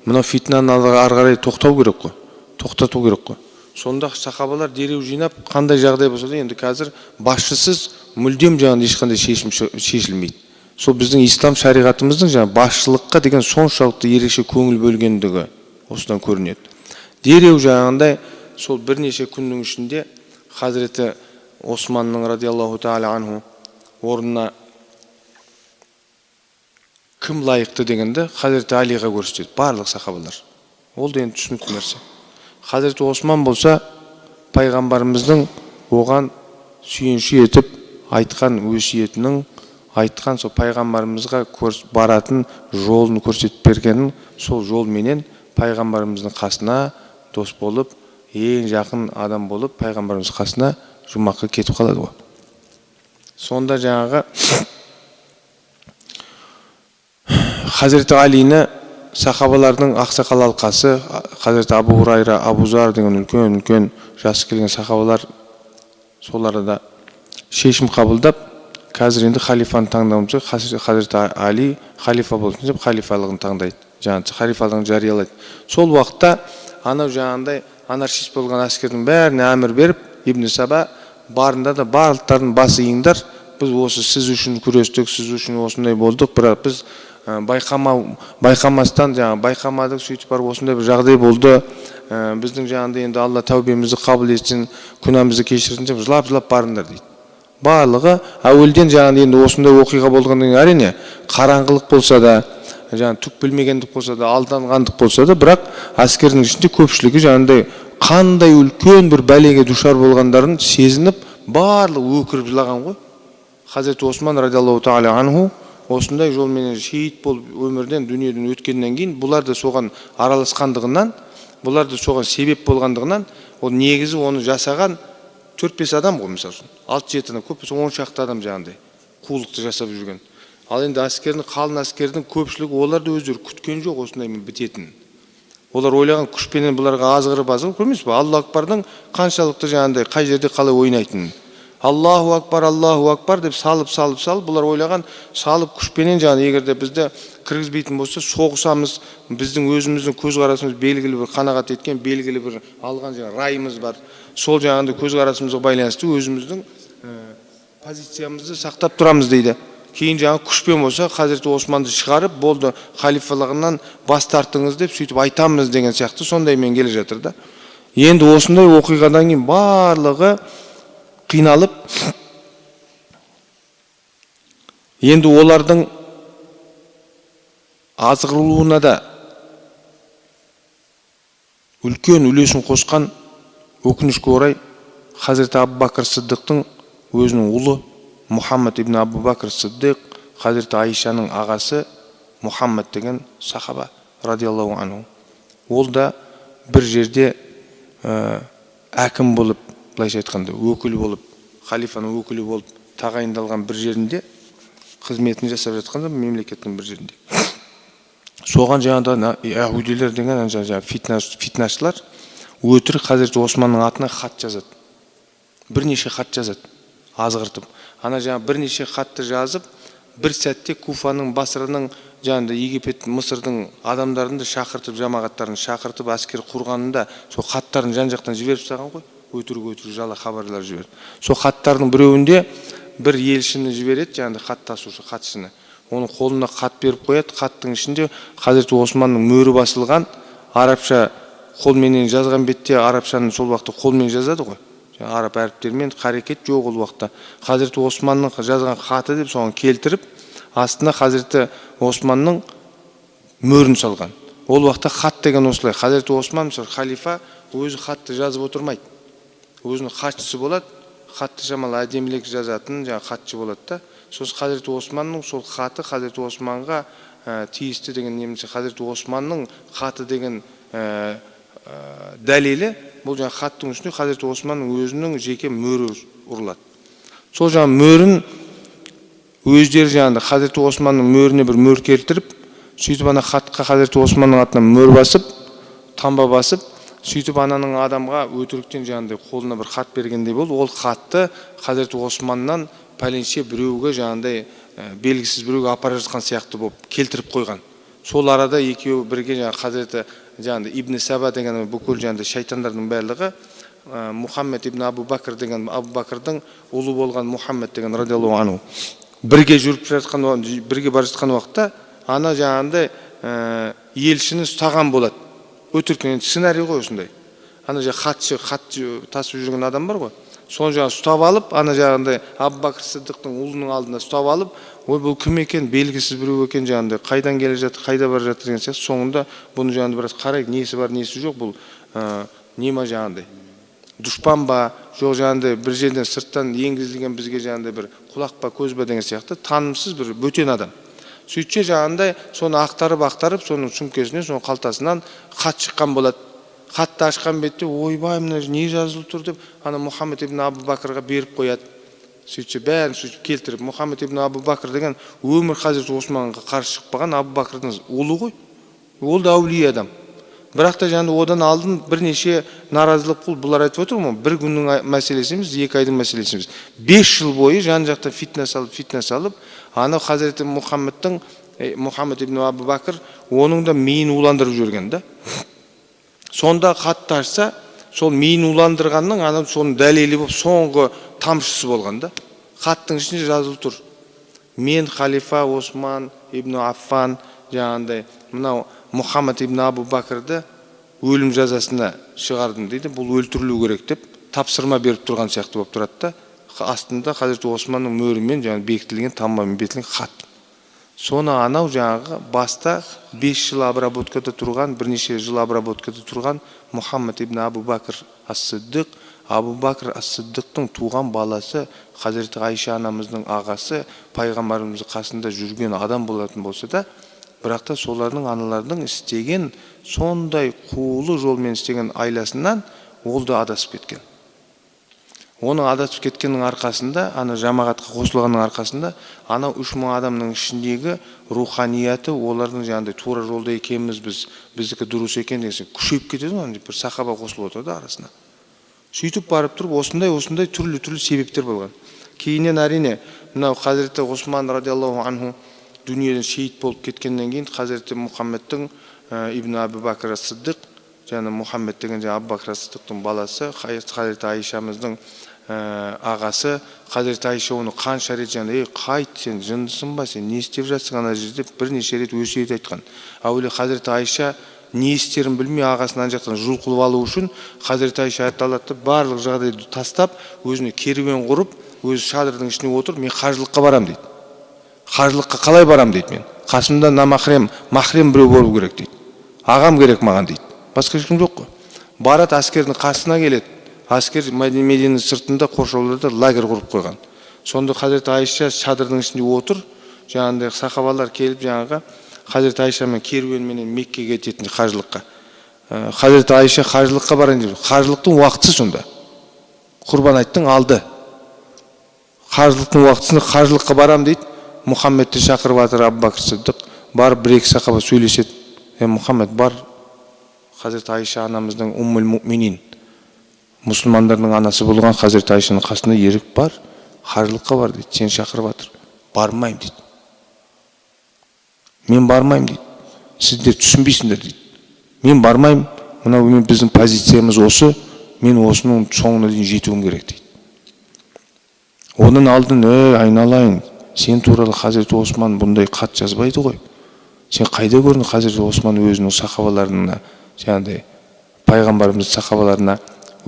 [SPEAKER 1] Мына фитнаны ары қарай тоқтау керек қой. Тоқтату керек қой. Сонда сахабалар дереу жинап, қандай жағдай болса да енді қазір басшысыз мүлдем жаңа ешқандай шешім шешілмейді. Сол біздің ислам шариғатымыздың жаңа басшылыққа деген соншалықты ерекше көңіл бөлгендігі осыдан көрінеді. Дереу жаңағындай сол бірнеше күннің ішінде Хазіреті Османның радиаллаху та'ала анху орнына кім лайықты дегенде Хазіреті Алиға көрсетеді барлық сахабалар. Ол да енді түсінікті нәрсе. Хазіреті Осман болса пайғамбарымыздың оған сүйенші етіп айтқан өсиетінің, айтқан сол пайғамбарымызға баратын жолын көрсетіп бергенін, сол жолменен пайғамбарымыздың қасына дос болып, ең жақын адам болып, пайғамбарымыз қасына жұмаққа кетіп қалады ғой. Сонда жаңағы Хазіреті Алині сахабалардың ақсақал алқасы, Хазіреті Абу Хурайра, Абу Зар деген үлкен жасы келген сахабалар, солары да шешім қабылдап, қазір енді халифаны таңдауымыз, Хазіреті Али халифа болсын деп халифалығын таңдайды, жаңағы халифалығын жариялайды. Сол уақытта анау жаңағындай анаршист болған әскердің бәріне әмір беріп, Ибн Саба барында да барлықтарын басы иіңдер, біз осы сіз үшін күрестік, сіз үшін осындай болдық, бірақ біз байқамастан байқамадық, сөйтіп барып осындай бір жағдай болды. Біздің жаңағындай енді Алла тәубемізді қабыл етсін, күнәмізді кешірсін деп жылап барыңдар дейді. Барлығы әуелден жаңағындай енді осындай оқиға болғаннан кейін әрине қараңғылық болса да, жаңағы түк білмегендік болса да, алданғандық болса да, бірақ әскердің ішінде көпшілігі жаңағындай қандай үлкен бір бәлеге душар болғандарын сезініп, барлығы өкіріп жылаған ғой. Хазіреті Осман радиаллаху та'ала анху осындай жолмен шейіт болып өмірден, дүниеден өткеннен кейін, бұлар да соған араласқандығынан, бұлар да соған себеп болғандығынан, ол негізі оны жасаған 4-5 адам ғой, мысалы үшін. 6-7 көп болса 10 шақты адам жаңағындай қулықты жасап жүрген. Ал енді қалың әскердің көпшілігі олар да өздері күткен жоқ осындай бітетінін. Олар ойлаған күшпенен бұларға азғырып көрмейсіз бе? Алла акбардың қаншалықты жаңағындай қай жерде қалай ойнайтынын. Аллаху акбар деп салып, бұлар ойлаған салып күшпенен жаңағы егерде бізді кіргізбейтін болса, соғысамыз, біздің өзіміздің көзқарасымыз белгілі бір қанағат еткен, белгілі бір алған жаңағы райымыз бар. Сол жаңағындай көзқарасымызға байланысты өзіміздің позициямызды сақтап тұрамыз дейді. Кейін жаңағы күшпен болса, Хазіреті Османды шығарып, болды халифалығынан бас тартыңыз деп сөйтіп айтамыз деген сияқты сондаймен келе жатыр да. Енді осындай оқиғадан кейін барлығы қиналып, енді олардың азғырылуына да үлкен үлесін қосқан өкінішке орай Хазіреті Абу Бакр Сиддиқтың өзінің ұлы Мұхаммад ибн Абу Бакр Сиддиқ, Хазіреті Айшаның ағасы Мұхаммад деген сахаба радиаллаху анху. Ол да бір жерде әкім болып, былайша айтқанда өкіл болып, халифаның өкілі болып тағайындалған бір жерінде қызметін жасап жатқанда мемлекеттің бір жерінде. Соған жаңағыда яһудилер деген фитнашылар өтірік Хазіреті Османның атына хат жазады. Бірнеше хат жазады, азғыртып. Ана жаңа бірнеше хатты жазып, бір сәтте Куфаның, Басраның, жаңағыда Египет, Мысырдың адамдарын да шақыртып, жамағаттарын шақыртып, әскер құрғанында сол хаттарын жан-жақтан жіберіп тастаған ғой. Өтірік жала хабарлар жіберді. Сол хаттардың біреуінде бір елшіні жібереді, жаңағыда хат тасушы, хатшыны. Оның қолына хат беріп қояды. Хаттың ішінде Хазіреті Османның мөрі басылған, арабша қолменен жазған бетте, арабшаны сол уақытта қолмен жазады ғой. Араб әріптермен қарекет жоқ ол уақытта. Хазіреті Османның жазған хаты деп соған келтіріп, астына Хазіреті Османның мөрін салған. Ол уақытта хат деген осылай. Хазіреті Осман халифа өзі хатты жазып отырмайды. Өзінің хатшысы болады, хатты шамалы әдемілік жазатын жаңа хатшы болады да. Сосын Хазіреті Османның сол хаты Хазіреті Османға тиісті деген немесе Хазіреті Османның хаты деген дәлелі, бұл жаңа хаттың үстіне Хазіреті Османның өзінің жеке мөрі ұрылады. Сол жаңа мөрін өздері жаңағыда Хазіреті Османның мөріне бір мөр келтіріп, сөйтіп ана хатқа Хазіреті Османның атына мөр басып, таңба басып, сөйтіп ананың адамға өтіріктен жаңағыдай қолына бір хат бергендей болды. Ол хатты Хазіреті Османнан пәленше біреуге жаңағыдай белгісіз біреуге апара жатқан сияқты болып келтіріп қойған. Сол арада екеуі бірге жаңағы Хазіреті жаңағыдай Ибн Саба деген бүкіл жаңағыдай шайтандардың барлығы Мұхаммед ибн Абу Бакр деген Абу Бакрдың ұлы болған Мұхаммед деген радиаллаху анху бірге жүріп жатқан, бірге бара жатқан уақытта ана жаңағыдай елшіні ұстаған болады. Өтіріктен сценарий ғой осындай. Ана жаңа хат тасып жүрген адам бар ғой. Соны жаңа ұстап алып, ана жаңағыдай Абу Бакр Сиддиқтың ұлының алдында ұстап алып, ой бұл кім екен, белгісіз біреу екен жаңағыдай, қайдан келе жатыр, қайда бара жатыр деген сияқты. Соңында бұны жаңағыдай біраз қарайды, несі бар, несі жоқ, бұл не ма жаңағыдай. Дұшпан ба, жоқ жаңағыдай бір жерден сырттан енгізілген бізге жаңағыдай бір құлақ па, көз ба деген сияқты танымсыз бір бөтен адам. Сөйтсе жаңағыдай соны ақтарып, соның сөмкесінен, соның қалтасынан хат шыққан болады. Хатты ашқан бетте, ойбай, мына не жазылып тұр деп, ана Мұхаммед ибн Абу Бакрға беріп қояды. Сөйтсе бәрін сөйтіп келтіріп, Мұхаммед ибн Абу Бакр деген өмір Хазіреті Османға қарсы шықпаған Абу Бакрдың ұлы ғой. Ол да әулие адам. Бірақ та жаңа одан алдын бірнеше наразылық болды. Бұлар айтып отыр ма? Бір күннің мәселесі емес, 2 айдың мәселесі емес. 5 жыл бойы жан-жақта фитна салып, ана Хазіреті Мұхаммед ибн Абу Бакр оның да миын уландырып жүрген да. Сонда хатты ашса, сол миын уландырғанның ана соның дәлелі болып соңғы тамшысы болған да. Хаттың ішінде жазылып тұр. Мен халифа Осман ибн Аффан жаңағыдай мынау Мұхаммед ибн Абу Бакрды өлім жазасына шығардым дейді. Бұл өлтірілу керек деп тапсырма беріп тұрған сияқты болып тұрады да. Астында Хазіреті Османның мөрімен жаңағы бекітілген таңбамен бекітілген хат. Соны анау жаңағы баста 5 жыл обработкада тұрған, бірнеше жыл обработкада тұрған Мұхаммед ибн Абу Бакр ас-Сиддиқ, Абу Бакр ас-Сиддиқтың туған баласы, Хазіреті Айша анамыздың ағасы, пайғамбарымыздың қасында жүрген адам болатын болса да, бірақ та солардың аналардың істеген сондай қулы жолмен істеген айласынан ол да адасып кеткен. Оның адасып кеткеннің арқасында, ана жамағатқа қосылғанның арқасында, ана 3000 адамның ішіндегі руханияты, олардың жаңағыдай тура жолда екенбіз, біздікі дұрыс екен деген күшейіп кетеді ғой, бір сахаба қосылып отырды арасына. Сөйтіп барып тұрып осындай түрлі себептер болған. Кейіннен әрине мынау Хазіреті Осман радиаллаху анху дүниеден шейіт болып кеткеннен кейін Хазіреті Мұхаммедтің Ибн Абу Бакр Сиддиқ, және Мұхаммед деген Абу Бакр Сиддиқтың баласы, Хазіреті Айшамыздың ағасы. Хазіреті Айша оны қанша рет қайт, сен жындысың ба, сен не істеп жатсың ана жерде, бірнеше рет өсиет айтқан. Әуелі Хазіреті Айша не істерін білмей ағасынан жақтан жұлқылып алу үшін Хазіреті Айша айтты, барлық жағдайды тастап, өзіне керуен құрып, өзі шадырдың ішіне отырып, мен қажылыққа барам дейді. Қажылыққа қалай барам дейді мен. Қасымда махрем біреу болу керек дейді. Ағам керек маған дейді. Басқа ешкім жоқ қой. Барат әскердің қасына келеді. Әскер Мединаның сыртында қоршауларда лагерь құрып қойған. Сонда Хазіреті Айша шадырдың ішінде отыр, жаңағындай сахабалар келіп жаңағы Хазіреті Айшамен керуенменен Меккеге кететін қажылыққа. Хазіреті Айша қажылыққа барайын деп. Қажылықтың уақытысы сонда. Құрбан айттың алды. Қажылықтың уақытысында қажылыққа барам дейді. Мұхаммедті шақырып жатыр Абу Бакр Сиддиқ. Барып бір-екі сахаба сөйлеседі. Мұхаммед бар. Хазіреті Айша анамыздың Уммул Муъминин, мұсылмандардың анасы болған Хазіреті Айшаның қасында ерік бар. Қажылыққа бар дейді. Сен шақырып жатыр. Бармайым дейді. Мен бармайым дейді. Сіздер түсінбейсіңдер дейді. Мен бармайым. Мынау біздің позициямыз осы. Мен осының соңына дейін жетуім керек дейді. Оның алдын, айналайын, сен туралы Хазіреті Осман бұндай хат жазбайды ғой. Сен қайда көрдің Хазіреті Осман өзінің сахабаларына, жаңағыдай пайғамбарымыз сахабаларына,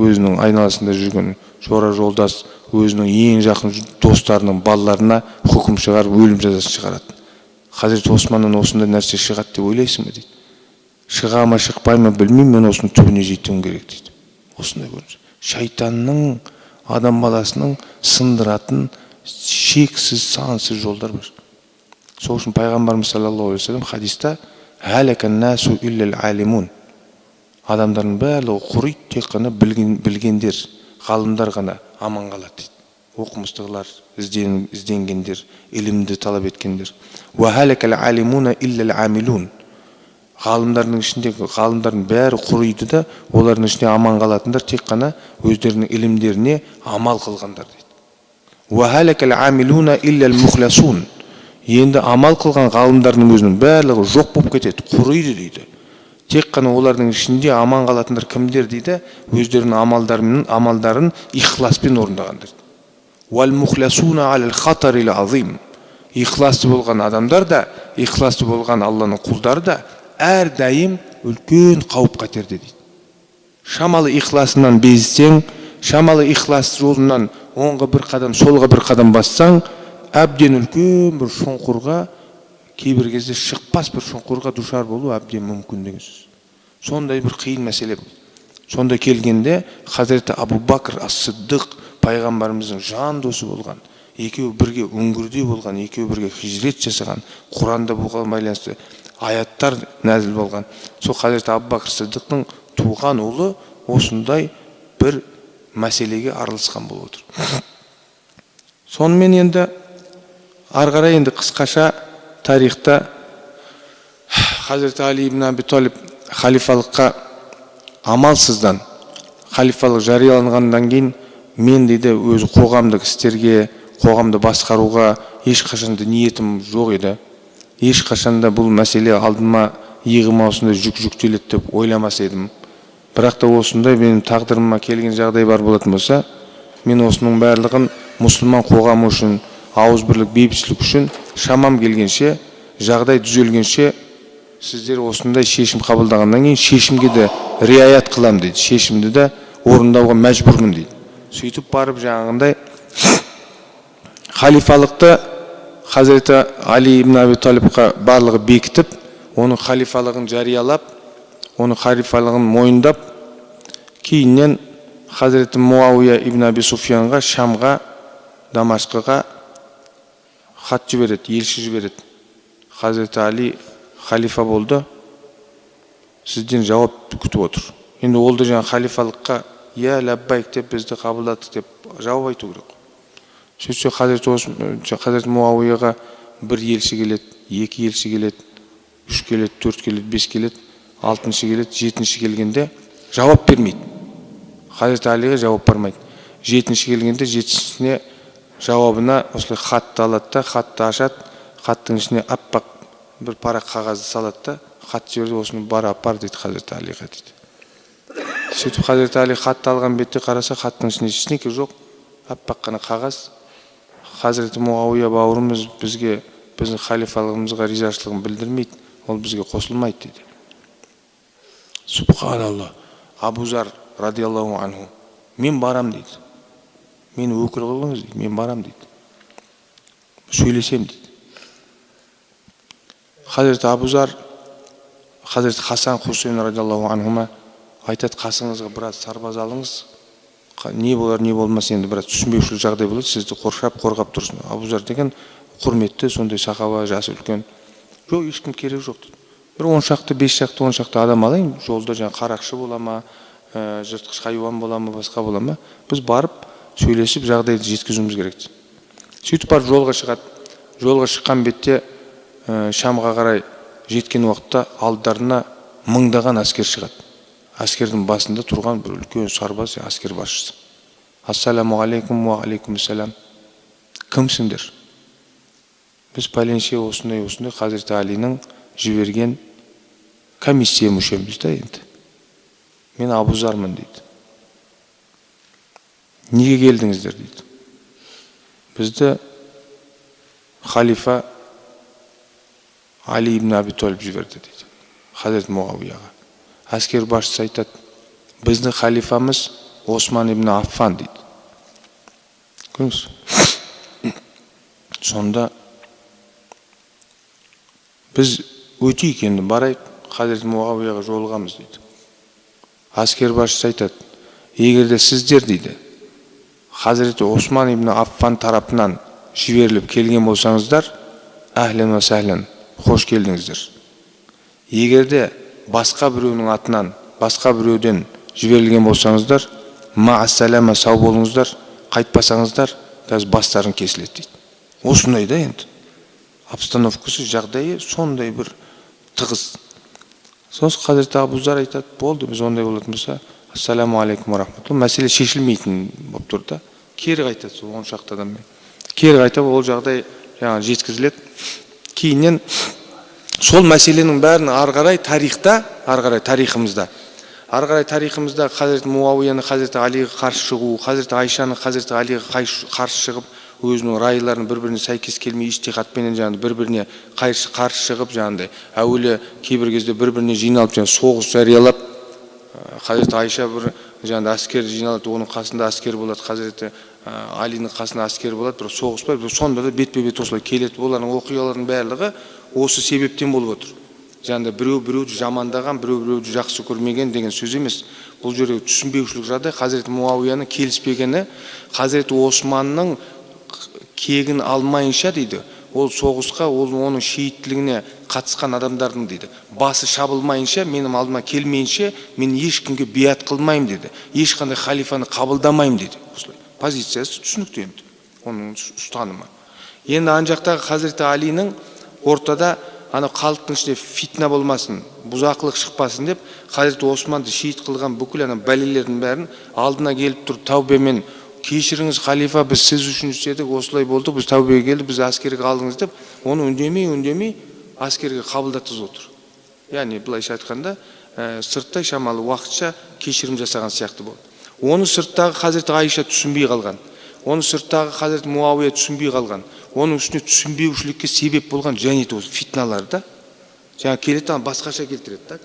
[SPEAKER 1] өзінің айналасында жүрген жора жолдас, өзінің ең жақын достарының балаларына хүкім шығарып, өлім жазасын шығарады. Хазіреті Османнан осындай нәрсе шығады деп ойлайсың ба дейді. Шыға ма шықпай ма білмеймін, мен осының түбіне жетуім керек дейді. Осындай көрінеді. Шайтанның, адам баласының сындыратын шексіз, сансыз жолдар бар. Сол үшін пайғамбарымыз саллаллаху алейхи ва саллям хадиста «Халакан насу иллал алимун». Адамдардың барлығы құриды, тек қана білгендер, ғалымдар ғана аман қалады дейді. Оқымыстылар, ізденгендер, илімді талап еткендер. «Ва халакал алимуна иллал амилун». Ғалымдардың ішіндегі ғалымдардың бәрі құриды да, олардың ішінде аман қалатындар тек қана өздерінің илімдеріне амал қылғандар дейді. «Ва халакал амилуна иллал мухласун». Енді амал қылған ғалымдардың өзінің барлығы жоқ болып кетеді, құриды дейді. Тек қана олардың ішінде аман қалатындар кімдер дейді? Өздерінің амалдарын ихласпен орындағандар. «Вал мухласуна алал хатарил азим». Ихласты болған адамдар да, ихласты болған Алланың құлдары да әрдайым үлкен қауіп қатерде дейді. Шамалы ихласынан безсең, шамалы ихлас жолынан оңға бір қадам, солға бір қадам бассаң, әбден үлкен бір шұңқырға, кейбір кезде шықпас бір шұңқырға душар болу әбден мүмкін деген сөз. Сондай бір қиын мәселе. Сонда келгенде Хазіреті Абу Бакр Ас-Сиддиқ пайғамбарымыздың жан досы болған, екеуі бірге үңгірде болған, екеуі бірге хижрет жасаған, Құранда болған байланысты аяттар нәзіл болған. Сол Хазіреті Абу Бакр Сиддиқтың туған ұлы осындай бір мәселеге араласқан болып отыр. Сонымен енді арғарай енді қысқаша тарихта Хазіреті Али ибн Аби Талиб халифалыққа амалсыздан халифалық жарияланғаннан кейін мен дейді өзі қоғамдық істерге, қоғамды басқаруға ешқашанда ниетім жоқ еді. Ешқашанда бұл мәселе алдыма иығыма осындай жүктеледі деп ойламас едім. Бірақ та осындай менің тағдырыма келген жағдай бар болатын болса, мен осының барлығын мұсылман қоғамы үшін, ауызбірлік, бейбітшілік үшін шамам келгенше, жағдай түзелгенше сіздер осындай шешім қабылдағаннан кейін шешімге де риаят қылам дейді. Шешімді де орындауға мәжбүрмін дейді. Сөйтіп барып жаңағындай халифалықты Хазіреті Али ибн Аби Талибқа барлығы бекітіп, оның халифалығын жариялап, оның халифалығын мойындап, кейіннен Хазіреті Муауия ибн Аби Суфиянға, Шамға, Дамашқыға хат жібереді, елші жібереді. Хазіреті Али халифа болды, сізден жауап күтіп отыр. Енді ол да жаңа халифалыққа «Я ләббайк» деп бізді қабылдадық деп жауап айту керек. Сөйтсе Хазіреті Муауияға бір елші келеді, екі елші келеді, үш келеді, төрт келеді, бес келеді, алтыншы келеді, жетінші келгенде жауап бермейді. Хазіреті Алиға жауап бармайды. Жетінші келгенде жетіншісіне жауабына осылай хатты алады да, хатты ашады, хаттың ішіне аппақ бір парақ қағазды салады да, хат жіберді, осыны бар апар дейді Хазіреті Алиға дейді. Сөйтіп Хазіреті Али хатты алған бетте қараса, хаттың ішінде ештеңе жоқ, аппақ қана қағаз. Хазіреті Муауия бауырымыз бізге, біздің халифалығымызға ризашылығын білдірмейді, ол бізге қосылмайды дейді. Субханалла. Абу Зар радиаллаху анху, мен барам дейді. Мені өкіл қылыңыз дейді, мен барам дейді. Сөйлесем дейді. Хазіреті Абу Зар, Хазіреті Хасан Хусейн радиаллаху анхума айтады, қасыңызға біраз сарбаз алыңыз, не болар не болмас, енді біраз түсінбеушілік жағдай болады, сізді қорғап тұрсын. Абу Зар деген құрметті, сондай сахаба, жасы үлкен. Жоқ, ешкім керек жоқ дейді. Бір 10 шақты, 5 шақты, 10 шақты адам алайын, жолда жаңа қарақшы бола ма, жыртқыш хайуан бола ма, басқа бола ма, біз барып сөйлесіп жағдайды жеткізуіміз керек. Сөйтіп барып жолға шығады. Жолға шыққан бетте Шамға қарай жеткен уақытта алдарына мыңдаған әскер шығады. Әскердің басында тұрған бір үлкен сарбаз, әскер басшысы. Ассаламу алейкум, ва алейкум ассалам. Кімсіңдер? Біз пәленше осындай Хазіреті Алиның жіберген комиссия мүшеміз да енді. Мен Абу Зармын дейді. Неге келдіңіздер дейді. Бізді халифа Али ибн Аби Талиб жіберді дейді. Хазіреті Муауияға. Әскер басшысы айтады, біздің халифамыз Осман ибн Аффан дейді. Көріңіз. Сонда біз өтейік енді, барайық, Хазіреті Муауияға жолығамыз дейді. Әскер басшысы айтады, егерде сіздер дейді, Хазіреті Осман ибн Аффан тарапынан жіберіліп келген болсаңыздар, әхлен ва сәхлен, қош келдіңіздер. Егерде басқа біреудің атынан, басқа біреуден жіберілген болсаңыздар, маассалама, сау болыңыздар, қайтпасаңыздар, қазір бастарын кесіледі дейді. Осындай да енді. Обстановкасы, жағдайы сондай бір тығыз. Сосын Хазіреті Абу Зар айтады, болды, біз ондай болатын болса, ассаламу алейкум рахматулла, мәселе шешілмейтін болып тұр да. Кері қайтады сол 10 шақты адаммен. Кері қайтып, ол жағдай жаңа жеткізіледі. Кейіннен сол мәселенің бәрін арғарай тарихымызда Хазіреті Муауияны Хазіреті Алиға қарсы шығу, Хазіреті Айшаны Хазіреті Алиға қарсы шығып, өзінің райларын бір-біріне сәйкес келмей ижтихатпенен жаңағы бір-біріне қарсы шығып, жаңағыдай әуелі кейбір кезде бір-біріне жиналып, жаңағы соғыс жариялап, Хазіреті Айша бір жаңағы әскер жиналады, оның қасында әскер болады, Хазіреті Алиның қасында әскер болады, бір соғыс бар, сонда да бетпе-бет осылай келеді. Олардың оқиғалардың барлығы осы себептен болып отыр. Жаңағыдай біреуді жамандаған, біреуді жақсы көрмеген деген сөз емес. Бұл жерде түсінбеушілік жағдай. Хазіреті Муауияның келіспегені, Хазіреті Османның кегін алмайынша дейді, ол соғысқа, оның шейіттілігіне қатысқан адамдардың дейді, басы шабылмайынша, менің алдыма келмейінше, мен ешкімге биат қылмайым дейді, ешқандай халифаны қабылдамайым дейді. Позициясы түсінікті енді, оның ұстанымы. Енді ана жақтағы Хазіреті Алиның ортада ана халықтың ішінде фитна болмасын, бұзақылық шықпасын деп, Хазіреті Османды шейіт қылған бүкіл ана бәлелердің бәрін алдына келіп тұрып тәубемен, кешіріңіз халифа, біз сіз үшін істедік, осылай болды, біз тәубеге келдік, біз әскерге алдыңыз деп, оны үндемей әскерге қабылдатып отыр. Яғни былайша айтқанда, сырттай шамалы уақытша кешірім жасаған сияқты болды. Оны сырттағы Хазіреті Айша түсінбей қалған. Оны сырттағы Хазіреті Муауия түсінбей қалған. Оның үстіне түсінбеушілікке себеп болған және осы фитналар да. Жаңа келеді, басқаша келтіреді.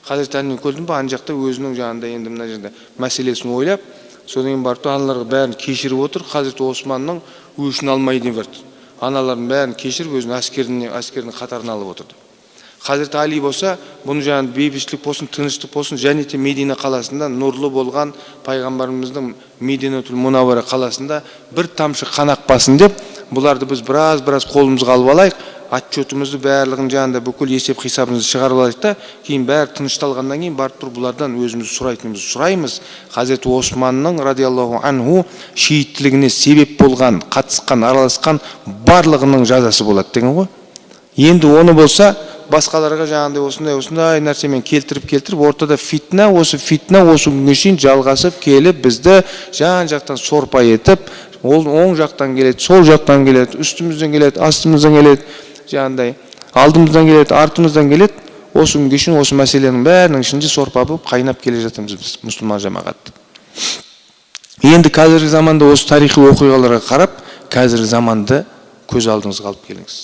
[SPEAKER 1] Хазіреті Алині көрдім ба, ана жақта өзінің жанында енді мына жерде мәселесін ойлап, содан барып аналарға бәрін кешіріп отыр. Хазіреті Османның өшін алмайды деп жатыр. Аналардың бәрін кешіріп өзінің әскерінің қатарына алып отырды. Хазіреті Али болса, бұны жаңағы бейбітшілік болсын, тыныштық болсын, және де Медина қаласында нұрлы болған пайғамбарымыздың Мединатул Мунаввара қаласында бір тамшы қан ақпасын деп, бұларды біз біраз қолымызға алып алайық, отчетымызды барлығын жанында бүкіл есеп хисабымызды шығарып алайық та, кейін бәрі тынышталғаннан кейін барып тұр бұлардан өзіміз сұраймыз. Хазіреті Османның радиаллаху анху шейіттілігіне себеп болған, қатысқан, араласқан барлығының жазасы болады деген ғой. Енді оны болса, басқаларға жаңағыдай осындай нәрсемен келтіріп ортада фитна, осы күнге шейін жалғасып келіп бізді жан жақтан сорпа етіп, ол оң жақтан келеді, сол жақтан келеді, үстімізден келеді, астымыздан келеді, жаңағыдай алдымыздан келеді, артымыздан келеді. Осы күнге шейін осы мәселенің бәрінің ішінде сорпа болып қайнап келе жатырмыз біз, мұсылман жамағат. Енді қазіргі заманда осы тарихи оқиғаларға қарап, қазіргі заманды көз алдыңызға алып келіңіз.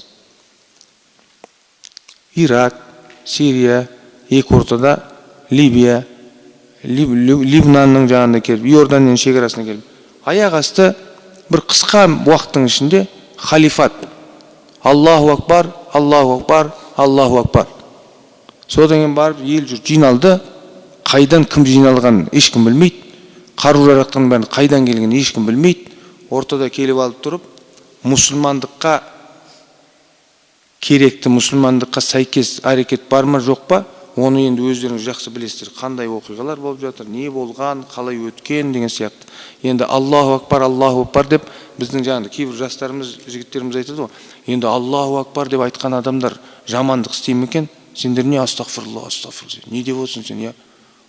[SPEAKER 1] Ирак, Сирия, екі ортада Либия, Либнанның жағында келіп, Иорданияның шекарасына келіп, аяқ асты бір қысқа уақыттың ішінде халифат. Аллаху акбар, Аллаху акбар, Аллаху акбар. Содан кейін барып ел жұрт жиналды. Қайдан кім жиналғанын ешкім білмейді. Қару-жарақтың бәрін қайдан келгенін ешкім білмейді. Ортада келіп алып тұрып, мұсылмандыққа керекті, мұсылмандыққа сәйкес әрекет бар ма, жоқ па? Оны енді өздеріңіз жақсы білесіздер. Қандай оқиғалар болып жатыр, не болған, қалай өткен деген сияқты. Енді Аллаху акбар деп біздің жаңағыдай кейбір жастарымыз, жігіттеріміз айтады ғой. Енді Аллаху акбар деп айтқан адамдар жамандық істей ме екен? Сендер не астағфирулла, не деп отырсың сен, я?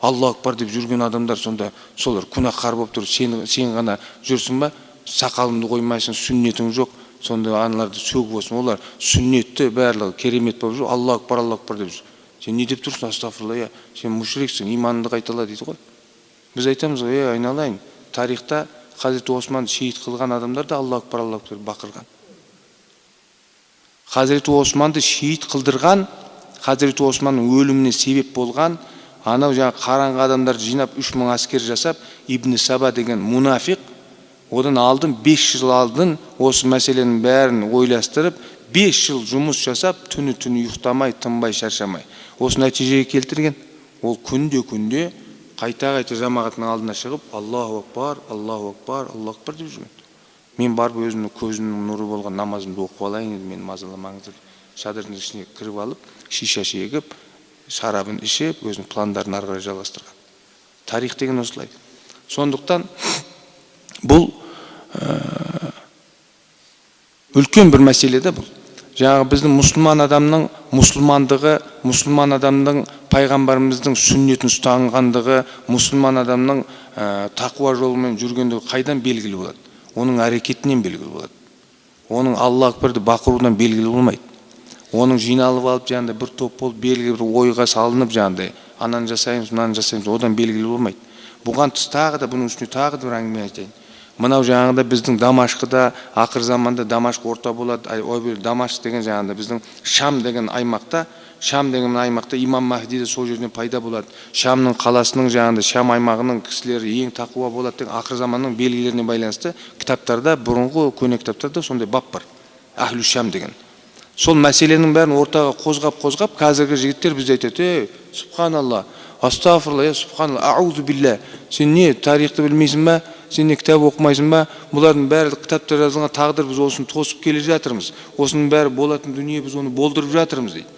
[SPEAKER 1] Аллаху акбар деп жүрген адамдар сонда солар күнәһар болып тұр. Сен ғана жүрсің ба? Сақалыңды қоймайсың, сүннетің жоқ. Сонда аналарды сөгіп болсын. Олар сүннетті барлығы керемет болып жүр. Аллаху акбар деп жүр. Сен не деп тұрсың? Астағфирулла, я? Сен мушриксің, иманыңды қайтала дейді ғой. Біз айтамыз ғой, айналайын. Тарихта Хазіреті Османды шейіт қылған адамдар да Аллаху акбар бақырған. Хазіреті Османды шейіт қылдырған, Хазіреті Османның өліміне себеп болған, анау жаңа қараңғы адамдар жинап 3000 әскер жасап, Ибн Саба деген мунафиқ, одан алдын 5 жыл алдын осы мәселенің бәрін ойластырып, 5 жыл жұмыс жасап, түні ұйықтамай, тынбай, шаршамай. Осы нәтижеге келтірген. Ол күнде қайта жамағаттың алдына шығып, Аллаху акбар, Аллаху акбар, Аллаху акбар деп жүрген. Мен барып өзімнің көзімнің нұры болған намазымды оқып алайын, мені мазаламаңыздар. Шадырдың ішіне кіріп алып, шиша шегіп, шарабын ішіп, өзінің пландарын ары қарай жалғастырған. Тарих деген осылай. Сондықтан бұл үлкен бір мәселе де бұл. Жаңағы біздің мұсылман адамның мұсылмандығы, мұсылман адамның пайғамбарымыздың сүннетін ұстанғандығы, мұсылман адамның тақуа жолымен жүргендігі қайдан белгілі болады? Оның әрекетінен белгілі болады. Оның Аллаху акбарды бақырудан белгілі болмайды. Оның жиналып алып жаңағыдай бір топ болып белгілі бір ойға салынып жаңағыдай ананы жасаймыз, мынаны жасаймыз, одан белгілі болмайды. Бұған тыс тағы да бұның үстіне тағы да бір әңгіме айтайын. Мынау жаңағыда біздің Дамашқыда ақыр заманда Дамашқ орта болады. Дамашқ деген жаңағыда біздің Шам деген аймақта, Имам Махди де сол жерден пайда болады. Шамның қаласының жаңағыда Шам аймағының кісілері ең тақуа болады деген ақыр заманның белгілеріне байланысты кітаптарда, бұрынғы көне кітаптарда сондай бап бар. Ахлу Шам деген. Сол мәселенің бәрін ортаға қозғап, қазіргі жігіттер бізде айтады: "Субханалла, астағфирулла, субханалла, аузу билля". Сен не тарихты білмейсің ба? Сен не кітап оқымайсың ба? Бұлардың бәрі кітапта жазылған тағдыр, біз осыны тосып келе жатырмыз. Осының бәрі болатын дүние, біз оны болдырып жатырмыз дейді.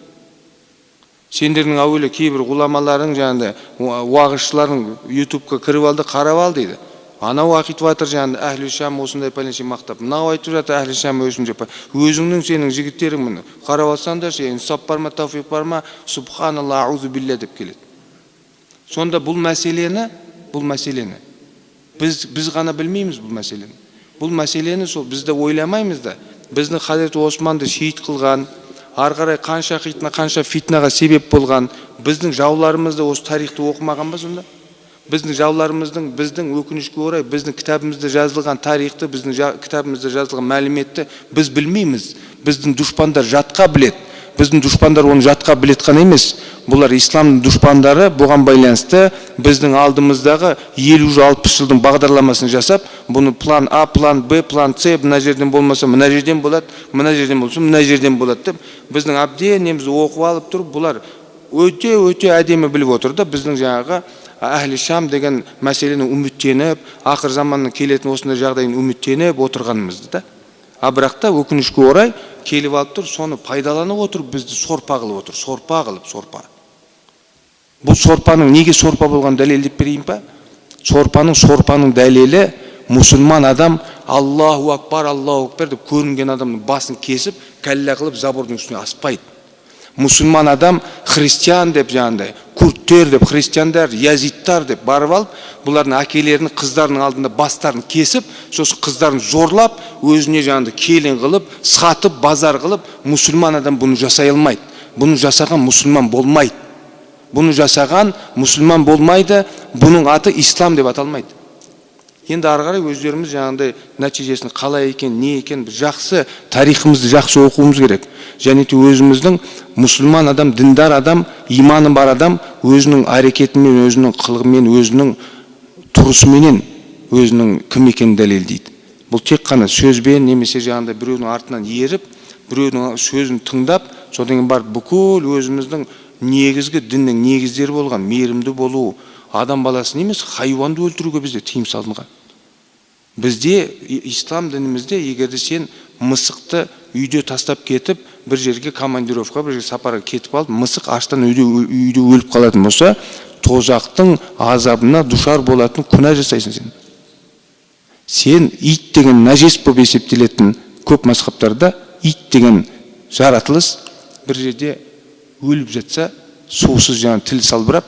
[SPEAKER 1] Сендердің әуелі кейбір ғұламаларың жаңағыдай уағызшыларың ютубқа кіріп алды, қарап ал дейді. Анау айтып жатыр жаңағыдай Ахлу Шам осындай пәленше мақтап. Мынау айтып жатыр Ахлу Шам өзінше. Өзіңнің сенің жігіттерің міне қарап алсаңдар, инсап бар ма, тауфиқ бар ма, субханалла, аузу билля деп келеді. Сонда бұл мәселені біз ғана білмейміз бұл мәселені. Бұл мәселені сол бізді ойламаймыз да. Біздің Хазіреті Османды шейіт қылған, ары қарай қанша фитнаға себеп болған, біздің жауларымызды осы тарихты оқымаған ба сонда? Біздің жауларымыздың, біздің өкінішке орай, біздің кітабымызда жазылған тарихты, біздің кітабымызда жазылған мәліметті біз білмейміз. Біздің дұшпандар жатқа білет. Біздің дұшпандар оны жатқа білет қана емес. Бұлар исламның дұшпандары, бұған байланысты біздің алдымыздағы 50-60 жылдың бағдарламасын жасап, бұны план А, план Б, план С, мына жерден болмаса мына жерден болады, мына жерден болса мына жерден болады деп, біздің әбден немізді оқып алып тұрып, бұлар өте әдемі біліп отыр да, біздің жаңағы Ахли Шам деген мәселені үміттеніп, ақыр заманның келетін осындай жағдайын үміттеніп отырғанымызды да. Бірақ та өкінішке орай келіп алып тұр, соны пайдаланып отырып, бізді сорпа қылып отыр, сорпа. Бұл сорпаның неге сорпа болған дәлелдеп берейін ба? Сорпаның дәлелі мұсылман адам Аллаху акбар деп көрінген адамның басын кесіп, кәллә қылып забордың үстіне аспайды. Мұсылман адам христиан деп жаңағыдай, курдтер деп, христиандар, язидтар деп барып алып, бұлардың әкелерінің, қыздарының алдында бастарын кесіп, сосын қыздарын зорлап, өзіне жаңағыдай келін қылып, сатып, базар қылып, мұсылман адам бұны жасай алмайды. Бұны жасаған мұсылман болмайды. Бұны жасаған мұсылман болмайды, бұның аты ислам деп аталмайды. Енді ары қарай өздеріміз жаңағыдай нәтижесін қалай екен, не екен, жақсы тарихымызды жақсы оқуымыз керек. Және де өзіміздің мұсылман адам, діндар адам, иманы бар адам өзінің әрекетімен, өзінің қылығымен, өзінің тұрысыменен өзінің кім екенін дәлелдейді. Бұл тек қана сөзбен немесе жаңағыдай біреудің артынан еріп, біреудің сөзін тыңдап, содан кейін барып бүкіл өзіміздің негізгі діннің негіздері болған мейірімді болу, адам баласын емес, хайуанды өлтіруге бізде тыйым салынған. Бізде ислам дінімізде егерде сен мысықты үйде тастап кетіп, бір жерге командировка, бір жерге сапарға кетіп алып, мысық аштан үйде өліп қалатын болса, тозақтың азабына душар болатын күнә жасайсың сен. Сен ит деген нәжес болып есептелетін көп мазхабтарда ит деген жаратылыс бір жерде өліп жатса, сусыз жаңа тіл салбырап,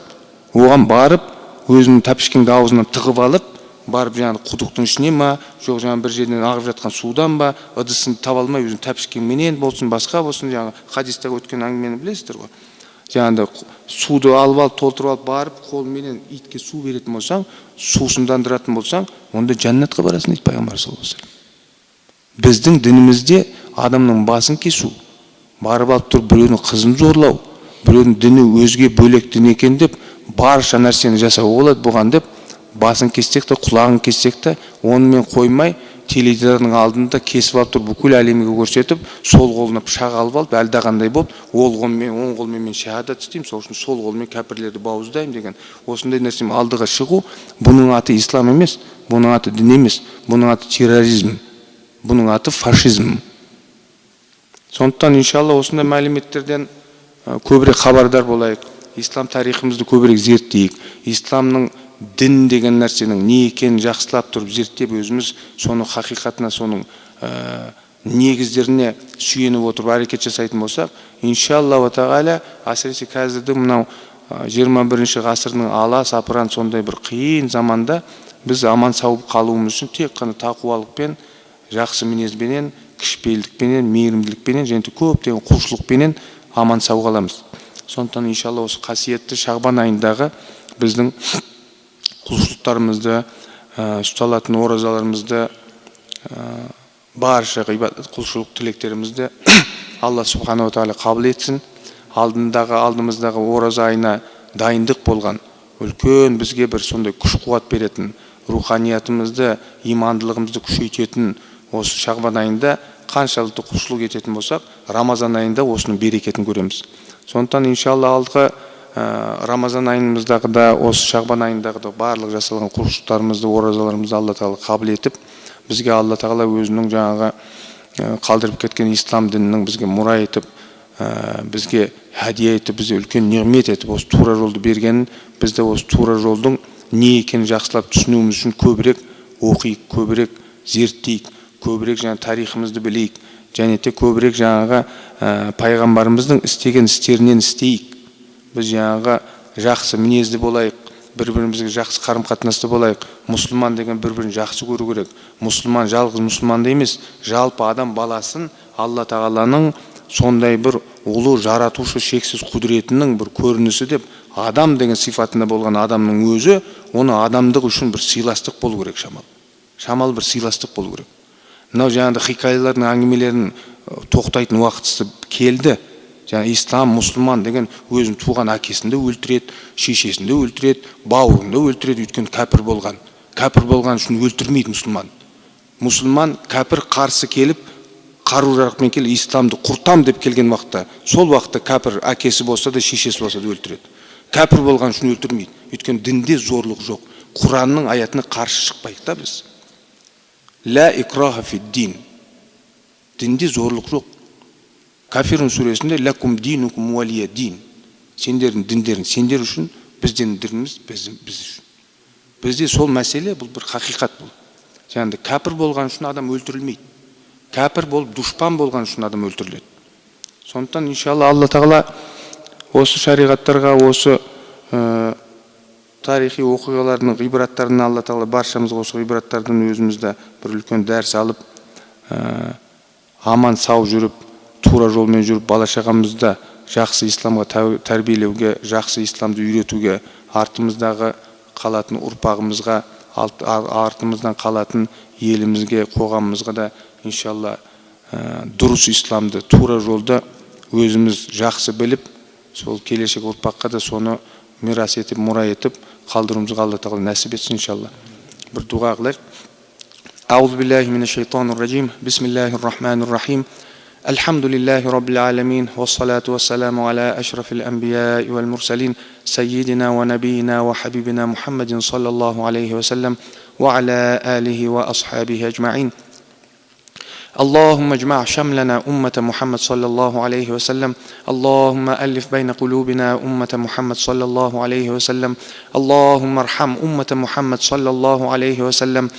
[SPEAKER 1] оған барып, өзінің тәпішкеңді аузынан тығып алып, барып жаңа құдықтың ішіне ма, жоқ жаңа бір жерден ағып жатқан судан ба, ыдысын таба алмай өзінің тәпішкеңменен болсын, басқа болсын, жаңа хадистегі өткен әңгімені білесіздер ғой. Жаңа суды алып толтырып алып барып, қолменен итке су беретін болсаң, сусындандыратын болсаң, онда жәннатқа барасың дейді пайғамбар саллаллаху алейхи вассалам. Біздің дінімізде адамның басын кесу, барып алып тұрып біреудің қызын зорлау, біреудің діні өзге бөлек дін екен деп, барша нәрсені жасауға болады бұған деп, басын кессек те, құлағын кессек те, онымен қоймай, теледидардың алдында кесіп алып тұрып бүкіл әлемге көрсетіп, сол қолына пышақ алып алып, әлдеқандай болып, ол қолмен, оң қолмен мен шахадат істеймін, сол үшін сол қолмен кәпірлерді бауыздаймын деген осындай нәрсемен алдыға шығу, бұның аты ислам емес, бұның аты дін емес, бұның аты терроризм, бұның аты фашизм. Сондықтан иншалла осындай мәліметтерден көбірек хабардар болайық, ислам тарихымызды көбірек зерттейік, исламның дін деген нәрсенің не екенін жақсылап тұрып зерттеп, өзіміз соның хақиқатына, соның негіздеріне сүйеніп отырып әрекет жасайтын болсақ, иншалла тағала, әсіресе қазірдің мынау 21 ғасырдың ала сапыран сондай бір қиын заманда біз аман сау қалуымыз үшін тек қана тақуалықпен, жақсы мінезбенен, кішіпейілдікпенен, мейірімділікпенен және көптеген құлшылықпенен аман сау қаламыз. Сондықтан иншалла осы қасиетті Шағбан айындағы біздің құлшылықтарымызды, ұсталатын оразаларымызды, барша ғибадат құлшылық тілектерімізді Алла субханала тағала қабыл етсін. Алдымыздағы ораза айына дайындық болған, үлкен бізге бір сондай күш-қуат беретін, руханиятымызды, имандылығымызды күшейтетін осы Шағбан айында қаншалықты құлшылық ететін болсақ, Рамазан айында осының берекетін көреміз. Сондықтан иншалла алдығы Рамазан айымыздағы да, осы Шағбан айындағы да барлық жасалған құлшылықтарымызды, оразаларымызды Алла тағала қабыл етіп, бізге Алла тағала өзінің жаңағы қалдырып кеткен ислам дінінің бізге мұра етіп, бізге хәдия етіп, бізге үлкен неғмет етіп, осы тура жолды бергенін, бізді осы тура жолдың не екенін жақсылап түсінуіміз үшін көбірек оқиық, көбірек зерттейік, көбірек жаңа тарихымызды білейік, және де көбірек жаңағы пайғамбарымыздың істеген істерінен істейік. Біз жаңағы жақсы мінезді болайық, бір-бірімізге жақсы қарым-қатынасты болайық. Мұсылман деген бір-бірін жақсы көру керек. Мұсылман жалғыз мұсылманды емес, жалпы адам баласын Алла тағаланың сондай бір ұлы жаратушы шексіз құдіретінің бір көрінісі деп, адам деген сипатында болған адамның өзі, оны адамдық үшін бір сыйластық болу керек шамал бір сыйластық болу керек. Мынау жаңағыдай хикаялардың, әңгімелерін тоқтайтын уақытысы келді. Жаңа ислам, мұсылман деген өзін туған әкесінде өлтіреді, шешесінде өлтіреді, бауырында өлтіреді, өйткені кәпір болған. Кәпір болған үшін өлтірмейді мұсылман. Мұсылман кәпір қарсы келіп, қару-жарақпен келіп, исламды құртам деп келген уақытта, сол уақытта кәпір әкесі болса да, шешесі болса да өлтіреді. Кәпір болған үшін өлтірмейді. Өйткені дінде зорлық жоқ. Құранның аятына қарсы шықпайық та біз. Ла икраха фид-дин. Дінде зорлық жоқ. Кафирун сүресінде лакум динукум уалия дин. Сендердің діндерің сендер үшін, біздің дініміз біз үшін. Бізде сол мәселе, бұл бір хақиқат бұл. Жаңағыдай кәпір болған үшін адам өлтірілмейді. Кәпір болып, дұшпан болған үшін адам өлтіріледі. Сондықтан иншалла Алла тағала осы шариғаттарға, осы тарихи оқиғалардың ғибраттарын Алла тағала баршамызға осы ғибраттардан өзімізді бір үлкен дәріс алып, аман сау жүріп, тура жолмен жүріп, бала шағамызды жақсы исламға тәрбиелеуге, жақсы исламды үйретуге, артымыздағы қалатын ұрпағымызға, артымыздан қалатын елімізге, қоғамымызға да иншалла дұрыс исламды, тура жолды өзіміз жақсы біліп, сол келешек ұрпаққа да соны мирас етіп, мұра етіп қалдыруымызға Алла тағала нәсіп етсін иншалла. Бір дуға қылайық. Аузу биллахи минаш шайтанир раджим. Бисмиллахир рахманир рахим. Алхамдулиллахи раббил аламин. Вассалату вассаламу аля ашрафил анбияи вал мурсалин. Саййидина ва набийина ва хабибина Мухаммадин саллаллаху алейхи ва саллям. Ва аля алихи ва асхабихи аджмаин. اللهم اجمع شملنا أمة محمد صلى الله عليه وسلم. اللهم ألف بين قلوبنا أمة محمد صلى الله عليه وسلم. اللهم ارحم أمة محمد صلى الله عليه وسلم.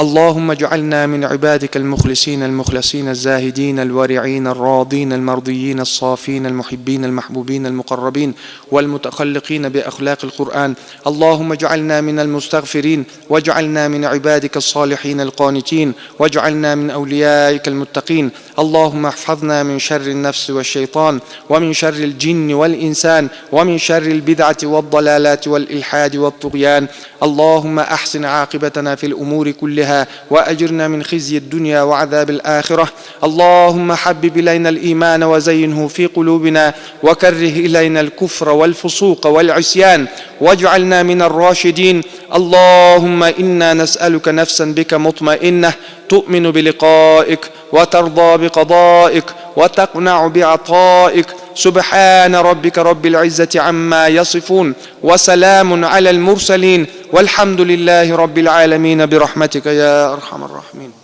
[SPEAKER 1] اللهم اجعلنا من عبادك المخلصين المخلصين الزاهدين الورعين الراضين المرضيين الصافين المحبين المحبوبين المقربين والمتخلقين بأخلاق القرآن. اللهم اجعلنا من المستغفرين، واجعلنا من عبادك الصالحين القانتين، واجعلنا من أوليائك المتقين. اللهم احفظنا من شر النفس والشيطان، ومن شر الجن والإنسان، ومن شر البدعة والضلالات والإلحاد والطغيان. اللهم أحسن عاقبتنا في الأمور كلها وأجرنا من خزي الدنيا وعذاب الآخرة. اللهم حبب إلينا الإيمان وزينه في قلوبنا، وكره إلينا الكفر والفسوق والعصيان، واجعلنا من الراشدين. اللهم إنا نسألك نفسا بك مطمئنة تؤمن بلقائك وترضى بقضائك وتقنع بعطائك. سبحان ربك رب العزة عما يصفون، وسلام على المرسلين، والحمد لله رب العالمين برحمتك يا أرحم الراحمين.